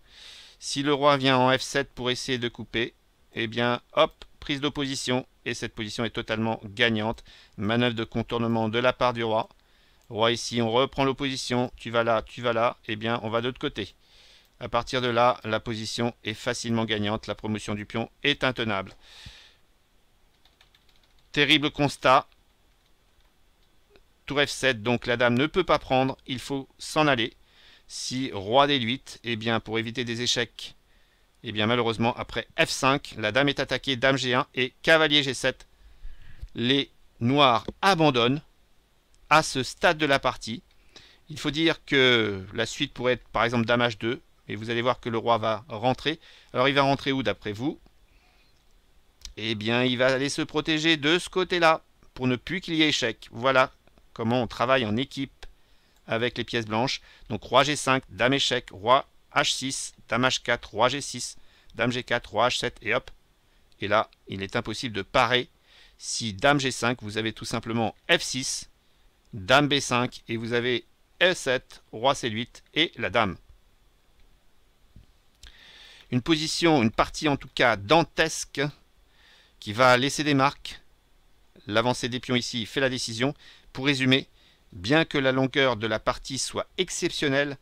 Si le roi vient en F7 pour essayer de couper, eh bien, hop, prise d'opposition. Et cette position est totalement gagnante. Manœuvre de contournement de la part du roi. Roi ici, on reprend l'opposition. Tu vas là, tu vas là. Eh bien, on va de l'autre côté. À partir de là, la position est facilement gagnante. La promotion du pion est intenable. Terrible constat. Tour F7, donc la dame ne peut pas prendre. Il faut s'en aller. Si roi D8, eh bien, pour éviter des échecs, eh bien, malheureusement, après F5, la dame est attaquée, dame G1 et cavalier G7. Les noirs abandonnent à ce stade de la partie. Il faut dire que la suite pourrait être par exemple dame H2. Et vous allez voir que le roi va rentrer. Alors il va rentrer où d'après vous? Eh bien il va aller se protéger de ce côté-là pour ne plus qu'il y ait échec. Voilà comment on travaille en équipe avec les pièces blanches. Donc roi G5, dame échec, roi H6, dame H4, roi G6, dame G4, roi H7 et hop. Et là il est impossible de parer. Si dame G5, vous avez tout simplement F6, dame B5 et vous avez E7, roi C8 et la dame. Une position, une partie en tout cas dantesque qui va laisser des marques. L'avancée des pions ici fait la décision. Pour résumer, bien que la longueur de la partie soit exceptionnelle,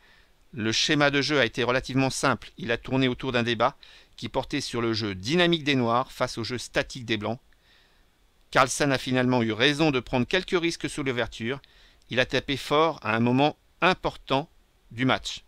le schéma de jeu a été relativement simple. Il a tourné autour d'un débat qui portait sur le jeu dynamique des noirs face au jeu statique des blancs. Carlsen a finalement eu raison de prendre quelques risques sur l'ouverture. Il a tapé fort à un moment important du match.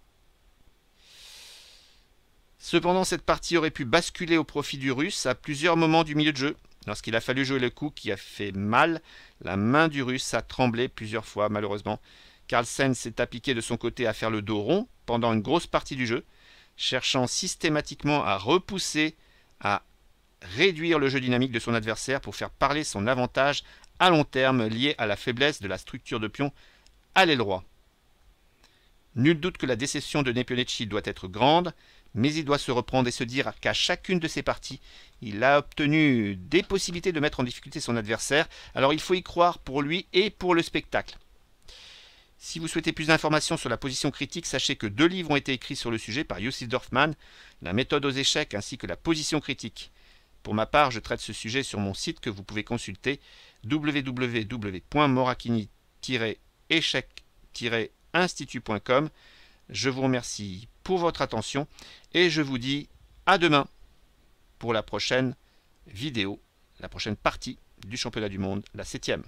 Cependant, cette partie aurait pu basculer au profit du Russe à plusieurs moments du milieu de jeu. Lorsqu'il a fallu jouer le coup qui a fait mal, la main du Russe a tremblé plusieurs fois, malheureusement. Carlsen s'est appliqué de son côté à faire le dos rond pendant une grosse partie du jeu, cherchant systématiquement à repousser, à réduire le jeu dynamique de son adversaire pour faire parler son avantage à long terme lié à la faiblesse de la structure de pion à l'aile droit. Nul doute que la déception de Nepomniachtchi doit être grande, mais il doit se reprendre et se dire qu'à chacune de ses parties, il a obtenu des possibilités de mettre en difficulté son adversaire. Alors il faut y croire pour lui et pour le spectacle. Si vous souhaitez plus d'informations sur la position critique, sachez que 2 livres ont été écrits sur le sujet par Jussi Dorfman, la méthode aux échecs ainsi que la position critique. Pour ma part, je traite ce sujet sur mon site que vous pouvez consulter www.morakini-échec-institut.com. Je vous remercie pour votre attention et je vous dis à demain pour la prochaine vidéo, la prochaine partie du championnat du monde, la 7e.